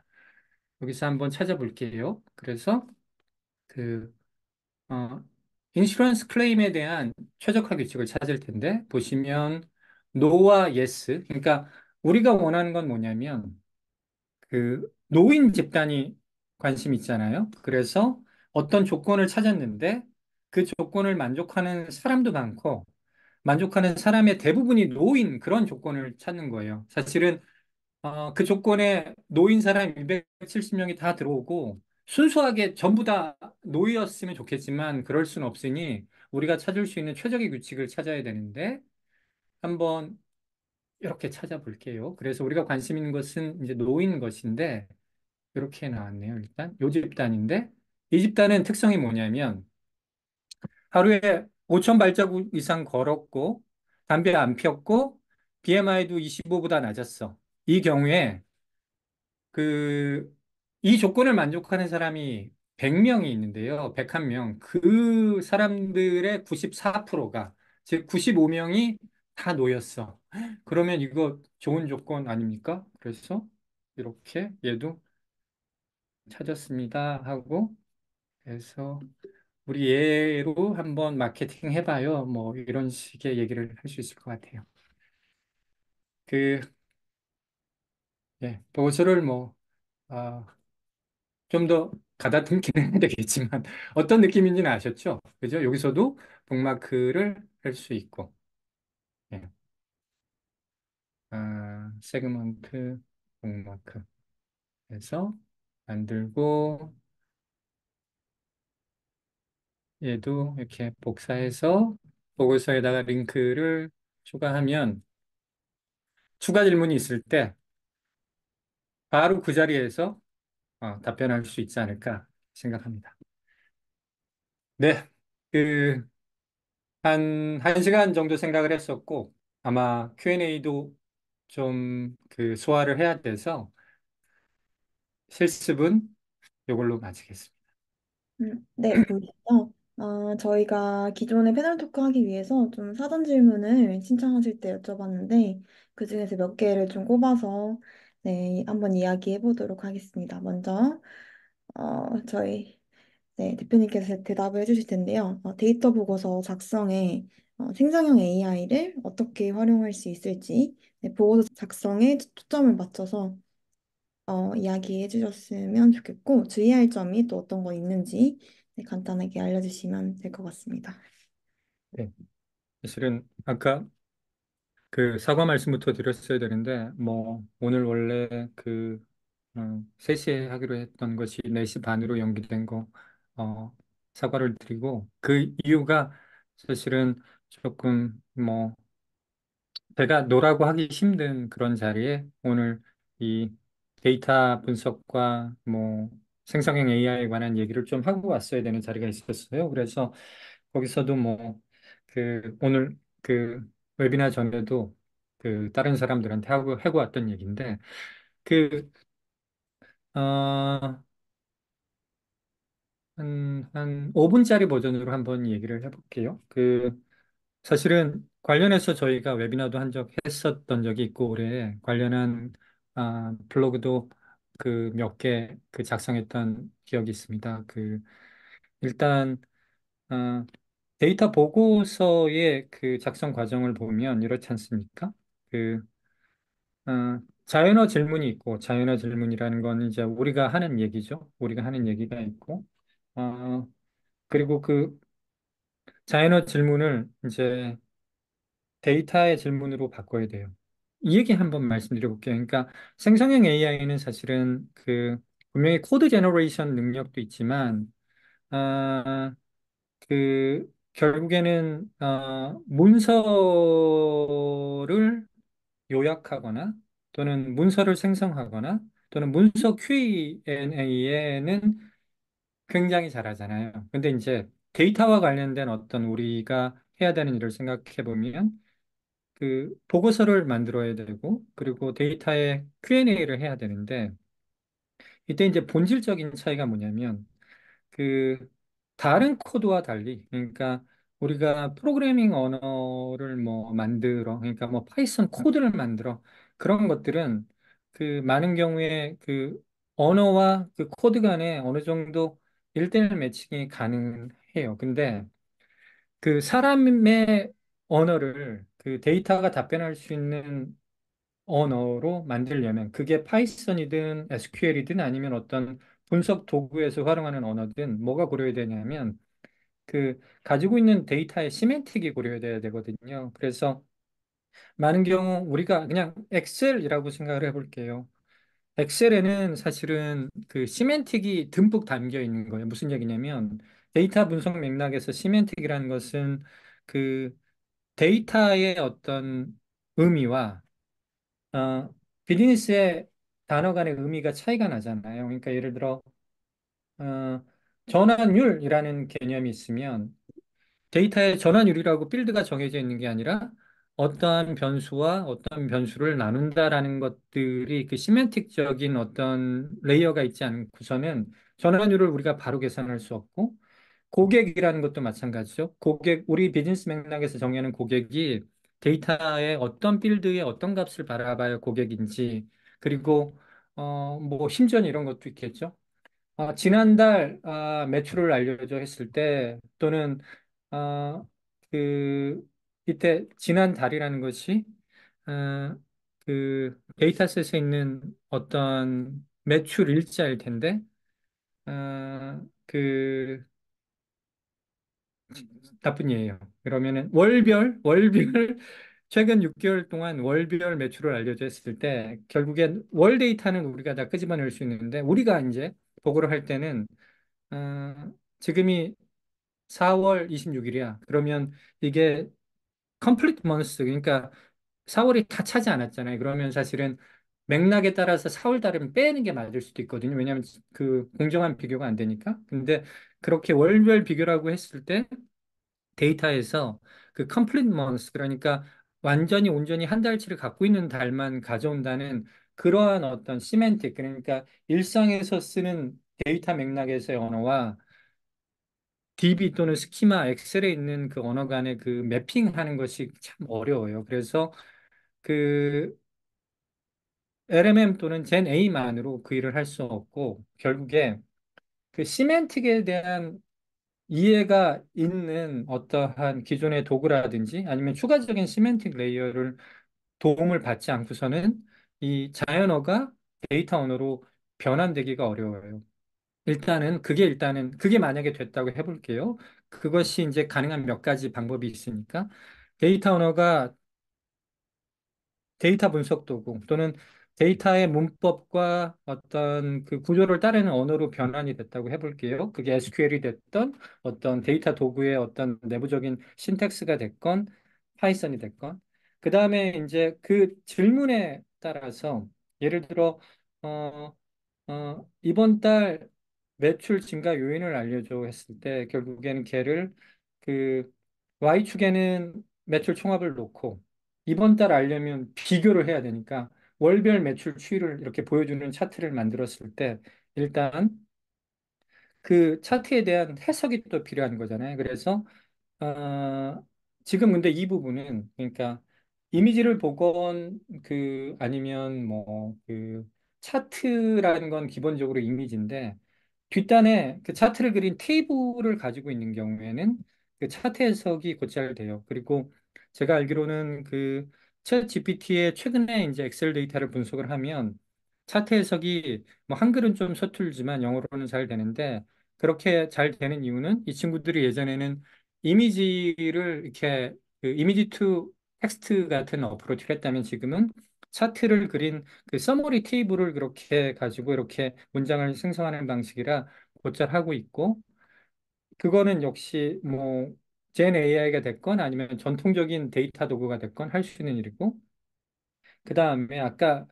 여기서 한번 찾아볼게요. 그래서 그 어, 인슈런스 클레임에 대한 최적화 규칙을 찾을 텐데 보시면 노와 예스 그러니까 우리가 원하는 건 뭐냐면 그 노인 집단이 관심 있잖아요. 그래서 어떤 조건을 찾았는데 그 조건을 만족하는 사람도 많고 만족하는 사람의 대부분이 노인 그런 조건을 찾는 거예요. 사실은 그 조건에 노인 사람 270명이 다 들어오고 순수하게 전부 다 노이였으면 좋겠지만 그럴 수는 없으니 우리가 찾을 수 있는 최적의 규칙을 찾아야 되는데 한번 이렇게 찾아볼게요. 그래서 우리가 관심 있는 것은 이제 노인 것인데 이렇게 나왔네요. 일단 요 집단인데 이 집단은 특성이 뭐냐면 하루에 5천 발자국 이상 걸었고 담배 안 피웠고 BMI도 25보다 낮았어. 이 경우에 그, 이 조건을 만족하는 사람이 100명이 있는데요. 101명. 그 사람들의 94%가, 즉 95명이 다 놓였어. 그러면 이거 좋은 조건 아닙니까? 그래서 이렇게 얘도 찾았습니다 하고, 그래서 우리 얘로 한번 마케팅 해봐요. 뭐 이런 식의 얘기를 할 수 있을 것 같아요. 그, 예, 보고서를 뭐, 아, 좀더 가다듬기는 해야 되겠지만 어떤 느낌인지는 아셨죠? 그죠? 여기서도 북마크를 할 수 있고, 예. 세그먼트 북마크 해서 만들고, 얘도 이렇게 복사해서 보고서에다가 링크를 추가하면 추가 질문이 있을 때 바로 그 자리에서 답변할 수 있지 않을까 생각합니다. 네. 그, 한 시간 정도 생각을 했었고, 아마 Q&A도 좀 그 소화를 해야 돼서 실습은 이걸로 마치겠습니다. 네, 보이시죠? 저희가 기존에 패널 토크 하기 위해서 좀 사전 질문을 신청하실 때 여쭤봤는데, 그중에서 몇 개를 좀 꼽아서, 네, 한번 이야기해 보도록 하겠습니다. 먼저, 저희, 네, 대표님께서 대답을 해주실 텐데요. 데이터 보고서 작성에 생성형 AI를 어떻게 활용할 수 있을지, 네, 보고서 작성에 초점을 맞춰서 이야기해 주셨으면 좋겠고, 주의할 점이 또 어떤 거 있는지 네, 간단하게 알려주시면 될 것 같습니다. 네. 사실은 아까 그 사과 말씀부터 드렸어야 되는데, 뭐, 오늘 원래 3시에 하기로 했던 것이 4시 반으로 연기된 거, 사과를 드리고, 그 이유가 사실은 조금, 뭐, 제가 노라고 하기 힘든 그런 자리에 오늘 이 데이터 분석과 뭐, 생성형 AI에 관한 얘기를 좀 하고 왔어야 되는 자리가 있었어요. 그래서 거기서도 뭐, 오늘 웨비나 전에도 다른 사람들한테 하고 왔던 얘기인데, 그, 어, 한 5분짜리 버전으로 한번 얘기를 해볼게요. 사실은 관련해서 저희가 웨비나도 했었던 적이 있고, 올해 관련한, 블로그도 몇 개 작성했던 기억이 있습니다. 일단, 어, 데이터 보고서의 작성 과정을 보면 이렇지 않습니까? 그, 자연어 질문이 있고, 자연어 질문이라는 건 이제 우리가 하는 얘기죠. 우리가 하는 얘기가 있고, 어, 그리고 자연어 질문을 이제 데이터의 질문으로 바꿔야 돼요. 이 얘기 한번 말씀드려 볼게요. 그러니까 생성형 AI는 사실은 분명히 코드 제너레이션 능력도 있지만, 아, 결국에는 문서를 요약하거나 또는 문서를 생성하거나 또는 문서 Q&A에는 굉장히 잘하잖아요. 근데 이제 데이터와 관련된 어떤 우리가 해야 되는 일을 생각해 보면 보고서를 만들어야 되고 그리고 데이터에 Q&A를 해야 되는데 이때 이제 본질적인 차이가 뭐냐면 그 다른 코드와 달리 그러니까 우리가 프로그래밍 언어를 뭐 만들어 그러니까 뭐 파이썬 코드를 만들어 그런 것들은 많은 경우에 언어와 코드 간에 어느 정도 일대일 매칭이 가능해요. 근데 사람의 언어를 데이터가 답변할 수 있는 언어로 만들려면 그게 파이썬이든 SQL이든 아니면 어떤 분석 도구에서 활용하는 언어든 뭐가 고려해야 되냐면 가지고 있는 데이터의 시멘틱이 고려돼야 되거든요. 그래서 많은 경우 우리가 그냥 엑셀이라고 생각을 해볼게요. 엑셀에는 사실은 시멘틱이 듬뿍 담겨 있는 거예요. 무슨 얘기냐면 데이터 분석 맥락에서 시멘틱이라는 것은 그 데이터의 어떤 의미와 비즈니스의 단어 간의 의미가 차이가 나잖아요. 그러니까 예를 들어 어, 전환율이라는 개념이 있으면 데이터의 전환율이라고 필드가 정해져 있는 게 아니라 어떠한 변수와 어떤 변수를 나눈다라는 것들이 시멘틱적인 어떤 레이어가 있지 않고서는 전환율을 우리가 바로 계산할 수 없고 고객이라는 것도 마찬가지죠. 우리 비즈니스 맥락에서 정의하는 고객이 데이터의 어떤 필드에 어떤 값을 바라봐야 고객인지, 그리고, 뭐, 심지어 이런 것도 있겠죠. 지난달, 매출을 알려줘 했을 때, 또는, 아, 이때, 지난달이라는 것이, 아, 데이터셋에 있는 어떤 매출 일자일 텐데, 그 나쁜 예예요. 그러면은 월별 최근 6개월 동안 월별 매출을 알려줘 했을 때 결국엔 월 데이터는 우리가 다 끄집어낼 수 있는데 우리가 이제 보고를 할 때는 지금이 4월 26일이야. 그러면 이게 complete months 그러니까 4월이 다 차지 않았잖아요. 그러면 사실은 맥락에 따라서 4월 달은 빼는 게 맞을 수도 있거든요. 왜냐하면 그 공정한 비교가 안 되니까. 근데 그렇게 월별 비교라고 했을 때 데이터에서 그 complete months 그러니까 완전히 온전히 한 달치를 갖고 있는 달만 가져온다는 그러한 어떤 시멘틱 그러니까 일상에서 쓰는 데이터 맥락에서의 언어와 DB 또는 스키마, 엑셀에 있는 그 언어 간의 그 매핑하는 것이 참 어려워요. 그래서 그 LMM 또는 젠 A만으로 그 일을 할 수 없고 결국에 그 시멘틱에 대한 이해가 있는 어떠한 기존의 도구라든지 아니면 추가적인 시멘틱 레이어를 도움을 받지 않고서는 이 자연어가 데이터 언어로 변환되기가 어려워요. 일단은 그게 만약에 됐다고 해볼게요. 그것이 이제 가능한 몇 가지 방법이 있으니까 데이터 언어가 데이터 분석 도구 또는 데이터의 문법과 어떤 그 구조를 따르는 언어로 변환이 됐다고 해볼게요. 그게 SQL이 됐던 어떤 데이터 도구의 어떤 내부적인 신텍스가 됐건 파이썬이 됐건 그 다음에 이제 그 질문에 따라서 예를 들어 어, 이번 달 매출 증가 요인을 알려줘 했을 때 결국에는 걔를 그 Y축에는 매출 총합을 놓고 이번 달 알려면 비교를 해야 되니까 월별 매출 추이를 이렇게 보여주는 차트를 만들었을 때 일단 그 차트에 대한 해석이 또 필요한 거잖아요. 그래서 지금 근데 이 부분은 그러니까 이미지를 보건 그 아니면 뭐 그 차트라는 건 기본적으로 이미지인데 뒷단에 그 차트를 그린 테이블을 가지고 있는 경우에는 그 차트 해석이 곧잘 돼요. 그리고 제가 알기로는 그챗 GPT의 최근에 이제 엑셀 데이터를 분석을 하면 차트 해석이 뭐 한글은 좀 서툴지만 영어로는 잘 되는데 그렇게 잘 되는 이유는 이 친구들이 예전에는 이미지를 이렇게 그 이미지 투 텍스트 같은 어프로치를 했다면 지금은 차트를 그린 그 서머리 테이블을 그렇게 가지고 이렇게 문장을 생성하는 방식이라 곧잘 하고 있고 그거는 역시 뭐 젠 AI가 됐건 아니면 전통적인 데이터 도구가 됐건 할 수 있는 일이고 그 다음에 아까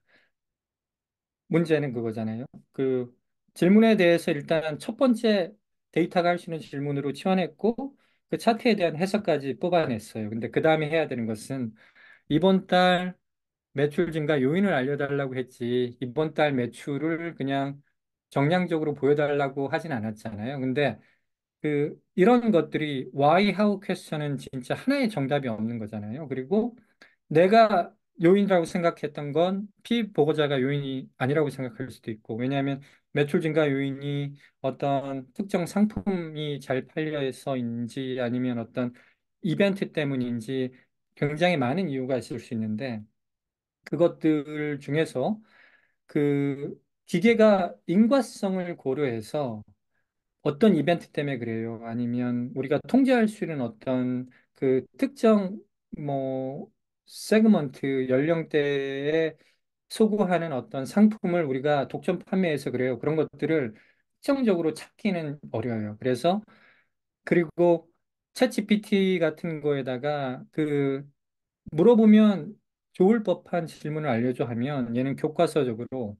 문제는 그거잖아요. 그 질문에 대해서 일단 첫 번째 데이터가 할 수 있는 질문으로 치환했고 그 차트에 대한 해석까지 뽑아냈어요. 근데 그 다음에 해야 되는 것은 이번 달 매출 증가 요인을 알려달라고 했지 이번 달 매출을 그냥 정량적으로 보여달라고 하진 않았잖아요. 근데 그 이런 것들이 why, how 퀘스천은 진짜 하나의 정답이 없는 거잖아요. 그리고 내가 요인이라고 생각했던 건 피보고자가 요인이 아니라고 생각할 수도 있고 왜냐하면 매출 증가 요인이 어떤 특정 상품이 잘 팔려서인지 아니면 어떤 이벤트 때문인지 굉장히 많은 이유가 있을 수 있는데 그것들 중에서 그 기계가 인과성을 고려해서 어떤 이벤트 때문에 그래요? 아니면 우리가 통제할 수 있는 어떤 그 특정 뭐 세그먼트 연령대에 소구하는 어떤 상품을 우리가 독점 판매해서 그래요. 그런 것들을 특정적으로 찾기는 어려워요. 그래서 그리고 챗GPT 같은 거에다가 그 물어보면 좋을 법한 질문을 알려줘 하면 얘는 교과서적으로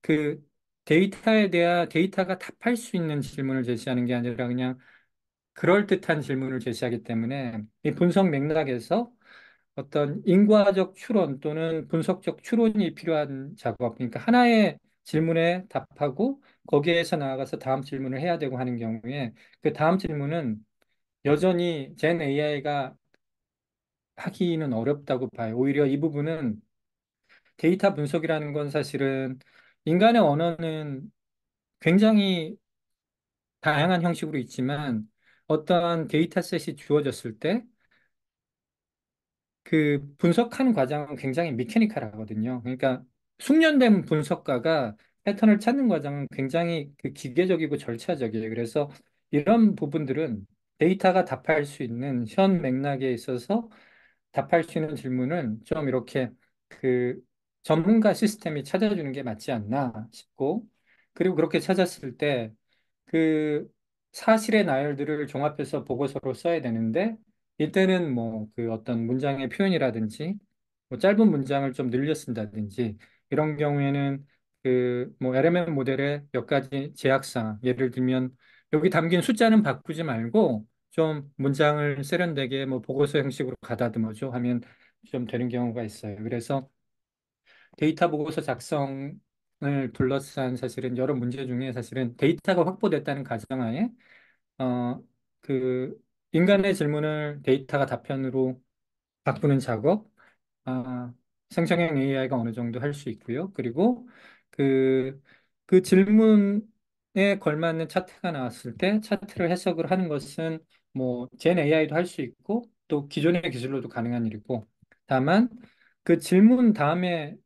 그 데이터에 대한 데이터가 답할 수 있는 질문을 제시하는 게 아니라 그냥 그럴듯한 질문을 제시하기 때문에 이 분석 맥락에서 어떤 인과적 추론 또는 분석적 추론이 필요한 작업, 그러니까 하나의 질문에 답하고 거기에서 나아가서 다음 질문을 해야 되고 하는 경우에 그 다음 질문은 여전히 젠 AI가 하기는 어렵다고 봐요. 오히려 이 부분은 데이터 분석이라는 건 사실은 인간의 언어는 굉장히 다양한 형식으로 있지만 어떠한 데이터셋이 주어졌을 때 그 분석하는 과정은 굉장히 미케니컬하거든요. 그러니까 숙련된 분석가가 패턴을 찾는 과정은 굉장히 그 기계적이고 절차적이에요. 그래서 이런 부분들은 데이터가 답할 수 있는 현 맥락에 있어서 답할 수 있는 질문은 좀 이렇게 그 전문가 시스템이 찾아주는 게 맞지 않나 싶고, 그리고 그렇게 찾았을 때 그 사실의 나열들을 종합해서 보고서로 써야 되는데, 이때는 뭐 그 어떤 문장의 표현이라든지 뭐 짧은 문장을 좀 늘려 쓴다든지 이런 경우에는 그 뭐 LMM 모델의 몇 가지 제약사항, 예를 들면 여기 담긴 숫자는 바꾸지 말고 좀 문장을 세련되게 뭐 보고서 형식으로 가다듬어줘 하면 좀 되는 경우가 있어요. 그래서 데이터 보고서 작성을 둘러싼 사실은 여러 문제 중에 사실은 데이터가 확보됐다는 가정하에 어, 그 인간의 질문을 데이터가 답변으로 바꾸는 작업, 아, 생성형 AI가 어느 정도 할 수 있고요. 그리고 그, 그 질문에 걸맞는 차트가 나왔을 때 차트를 해석을 하는 것은 뭐 젠 AI도 할 수 있고 또 기존의 기술로도 가능한 일이고, 다만 그 질문 다음에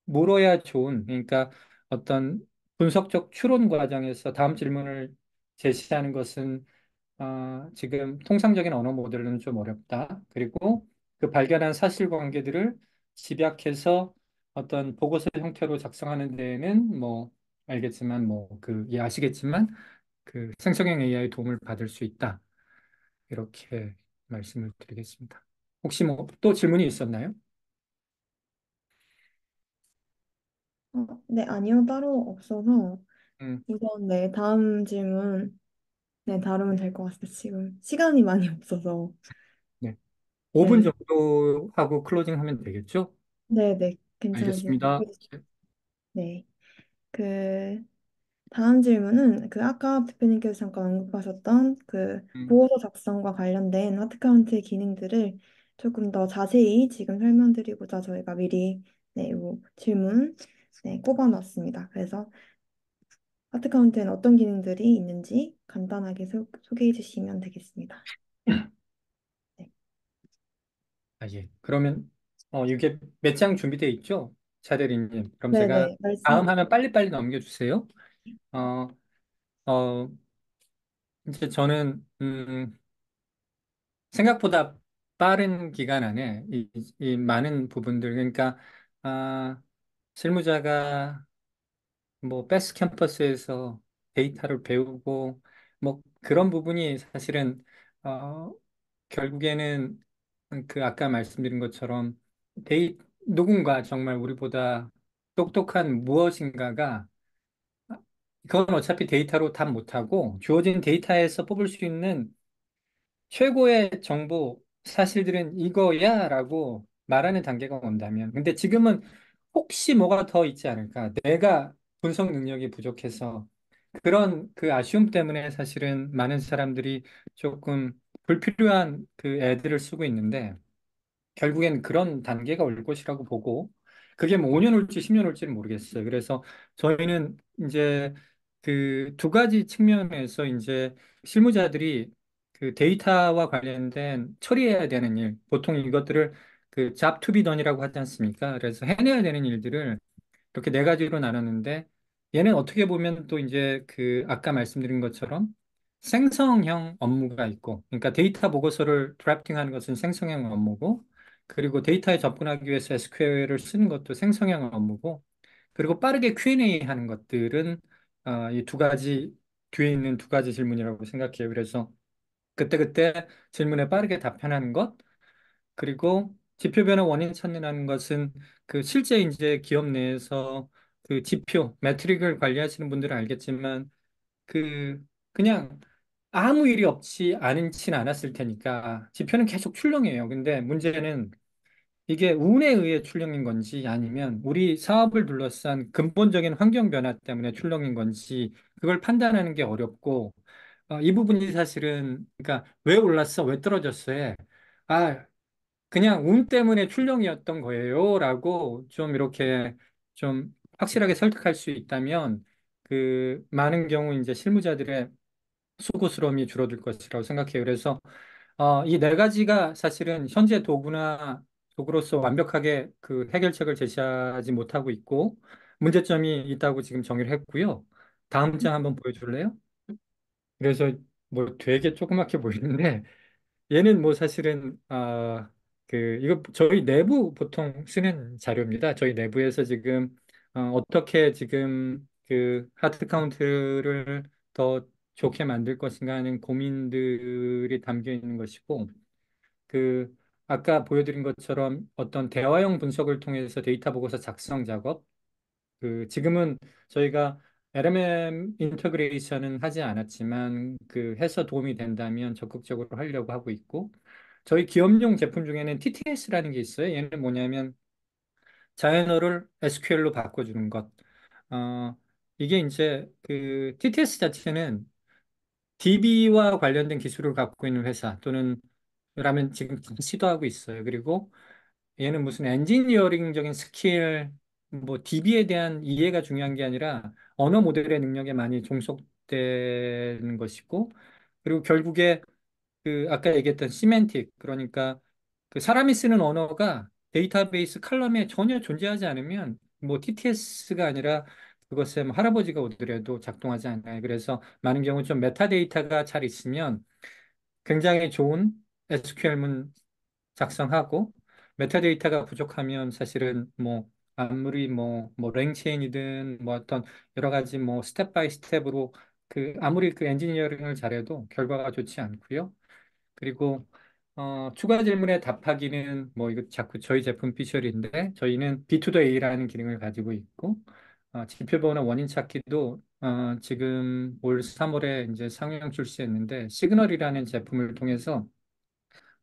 물어야 좋은, 그러니까 어떤 분석적 추론 과정에서 다음 질문을 제시하는 것은 지금 통상적인 언어 모델로는 좀 어렵다. 그리고 그 발견한 사실관계들을 집약해서 어떤 보고서 형태로 작성하는 데에는 뭐 알겠지만 예, 아시겠지만 그 생성형 AI 도움을 받을 수 있다. 이렇게 말씀을 드리겠습니다. 혹시 뭐 또 질문이 있었나요? 네, 아니요, 따로 없어서 음, 우선 네, 다음 질문 네, 다루면 될 것 같습니다. 지금 시간이 많이 없어서. 네. 5분 네, 정도 하고 클로징 하면 되겠죠? 네, 네, 괜찮으세요? 알겠습니다. 네, 그 다음 질문은 그 아까 대표님께서 잠깐 언급하셨던 그 음, 보고서 작성과 관련된 하트카운트의 기능들을 조금 더 자세히 지금 설명드리고자 저희가 미리 네, 요 질문 네, 꼽아놨습니다. 그래서 하트카운트에는 어떤 기능들이 있는지 간단하게 소개해 주시면 되겠습니다. 네, 예. 그러면 이게 몇 장 준비되어 있죠? 차대리님. 그럼 네, 제가 네, 다음 말씀. 하면 빨리빨리 넘겨주세요. 어, 어, 이제 저는 생각보다 빠른 기간 안에 이 많은 부분들, 그러니까 아, 실무자가 뭐 베스트 캠퍼스에서 데이터를 배우고 뭐 그런 부분이 사실은 어, 결국에는 그 아까 말씀드린 것처럼 누군가 정말 우리보다 똑똑한 무엇인가가, 그건 어차피 데이터로 답 못하고 주어진 데이터에서 뽑을 수 있는 최고의 정보 사실들은 이거야라고 말하는 단계가 온다면, 근데 지금은 혹시 뭐가 더 있지 않을까, 내가 분석 능력이 부족해서 그런 그 아쉬움 때문에 사실은 많은 사람들이 조금 불필요한 그 애들을 쓰고 있는데, 결국엔 그런 단계가 올 것이라고 보고, 그게 뭐 5년 올지 10년 올지는 모르겠어요. 그래서 저희는 이제 그 두 가지 측면에서 이제 실무자들이 그 데이터와 관련된 처리해야 되는 일, 보통 이것들을 그 job to be done이라고 하지 않습니까? 그래서 해내야 되는 일들을 이렇게 네 가지로 나눴는데, 얘는 어떻게 보면 또 이제 그 아까 말씀드린 것처럼 생성형 업무가 있고, 그러니까 데이터 보고서를 드래프팅하는 것은 생성형 업무고, 그리고 데이터에 접근하기 위해서 SQL을 쓰는 것도 생성형 업무고, 그리고 빠르게 Q&A 하는 것들은 이 두 가지 뒤에 있는 두 가지 질문이라고 생각해요. 그래서 그때그때 질문에 빠르게 답변하는 것, 그리고 지표 변화 원인 찾는다는 것은 그 실제 이제 기업 내에서 그 지표, 매트릭을 관리하시는 분들은 알겠지만 그 그냥 아무 일이 없지 않지는 않았을 테니까 지표는 계속 출렁해요. 근데 문제는 이게 운에 의해 출렁인 건지 아니면 우리 사업을 둘러싼 근본적인 환경 변화 때문에 출렁인 건지 그걸 판단하는 게 어렵고, 이 부분이 사실은 그러니까 왜 올랐어? 왜 떨어졌어? 아, 그냥 운 때문에 출렁이었던 거예요라고 좀 이렇게 좀 확실하게 설득할 수 있다면 그 많은 경우 이제 실무자들의 수고스러움이 줄어들 것이라고 생각해요. 그래서 이 네 가지가 사실은 현재 도구로서 완벽하게 그 해결책을 제시하지 못하고 있고, 문제점이 있다고 지금 정의를 했고요. 다음 장 한번 보여줄래요? 그래서 뭐 되게 조그맣게 보이는데 얘는 뭐 사실은 이거 저희 내부 보통 쓰는 자료입니다. 저희 내부에서 지금 어떻게 지금 그 하트 카운트를 더 좋게 만들 것인가 하는 고민들이 담겨 있는 것이고 그 아까 보여드린 것처럼 어떤 대화형 분석을 통해서 데이터 보고서 작성 작업 지금은 저희가 LMM 인터그레이션은 하지 않았지만 해서 도움이 된다면 적극적으로 하려고 하고 있고 저희 기업용 제품 중에는 TTS라는 게 있어요. 얘는 뭐냐면 자연어를 SQL로 바꿔주는 것. 어, 이게 이제 TTS 자체는 DB와 관련된 기술을 갖고 있는 회사 또는 라면 지금 시도하고 있어요. 그리고 얘는 무슨 엔지니어링적인 스킬, 뭐 DB에 대한 이해가 중요한 게 아니라 언어 모델의 능력에 많이 종속되는 것이고, 그리고 결국에 아까 얘기했던 시멘틱, 그러니까 사람이 쓰는 언어가 데이터베이스 칼럼에 전혀 존재하지 않으면 뭐 TTS가 아니라 그것에 뭐 할아버지가 오더라도 작동하지 않아요. 그래서 많은 경우 좀 메타데이터가 잘 있으면 굉장히 좋은 SQL문 작성하고 메타데이터가 부족하면 사실은 뭐 아무리 뭐 랭체인이든 뭐 어떤 여러 가지 뭐 스텝 바이 스텝으로 아무리 엔지니어링을 잘해도 결과가 좋지 않고요. 그리고 추가 질문에 답하기는 뭐 이거 자꾸 저희 제품 피셜인데 저희는 B2the A라는 기능을 가지고 있고 지표 번호 원인 찾기도 지금 올 3월에 이제 상용 출시했는데 시그널이라는 제품을 통해서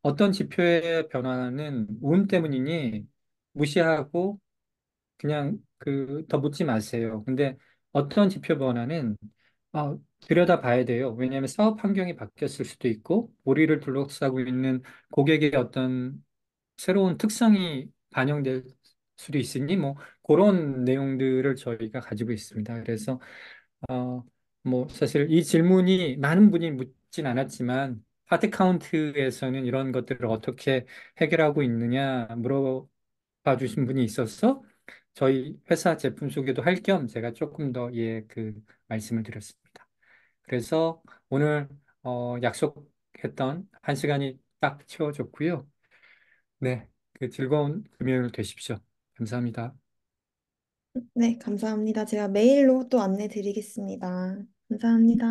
어떤 지표의 변화는 운 때문이니 무시하고 그냥 더 묻지 마세요. 근데 어떤 지표 변화는 들여다 봐야 돼요. 왜냐하면 사업 환경이 바뀌었을 수도 있고 우리를 둘러싸고 있는 고객의 어떤 새로운 특성이 반영될 수도 있으니 뭐 그런 내용들을 저희가 가지고 있습니다. 그래서 어, 뭐 사실 이 질문이 많은 분이 묻진 않았지만 파트 카운트에서는 이런 것들을 어떻게 해결하고 있느냐 물어봐 주신 분이 있어서 저희 회사 제품 소개도 할 겸 제가 조금 더 말씀을 드렸습니다. 그래서 오늘 약속했던 한 시간이 딱 채워졌고요. 네, 즐거운 금요일 되십시오. 감사합니다. 네, 감사합니다. 제가 메일로 또 안내 드리겠습니다. 감사합니다.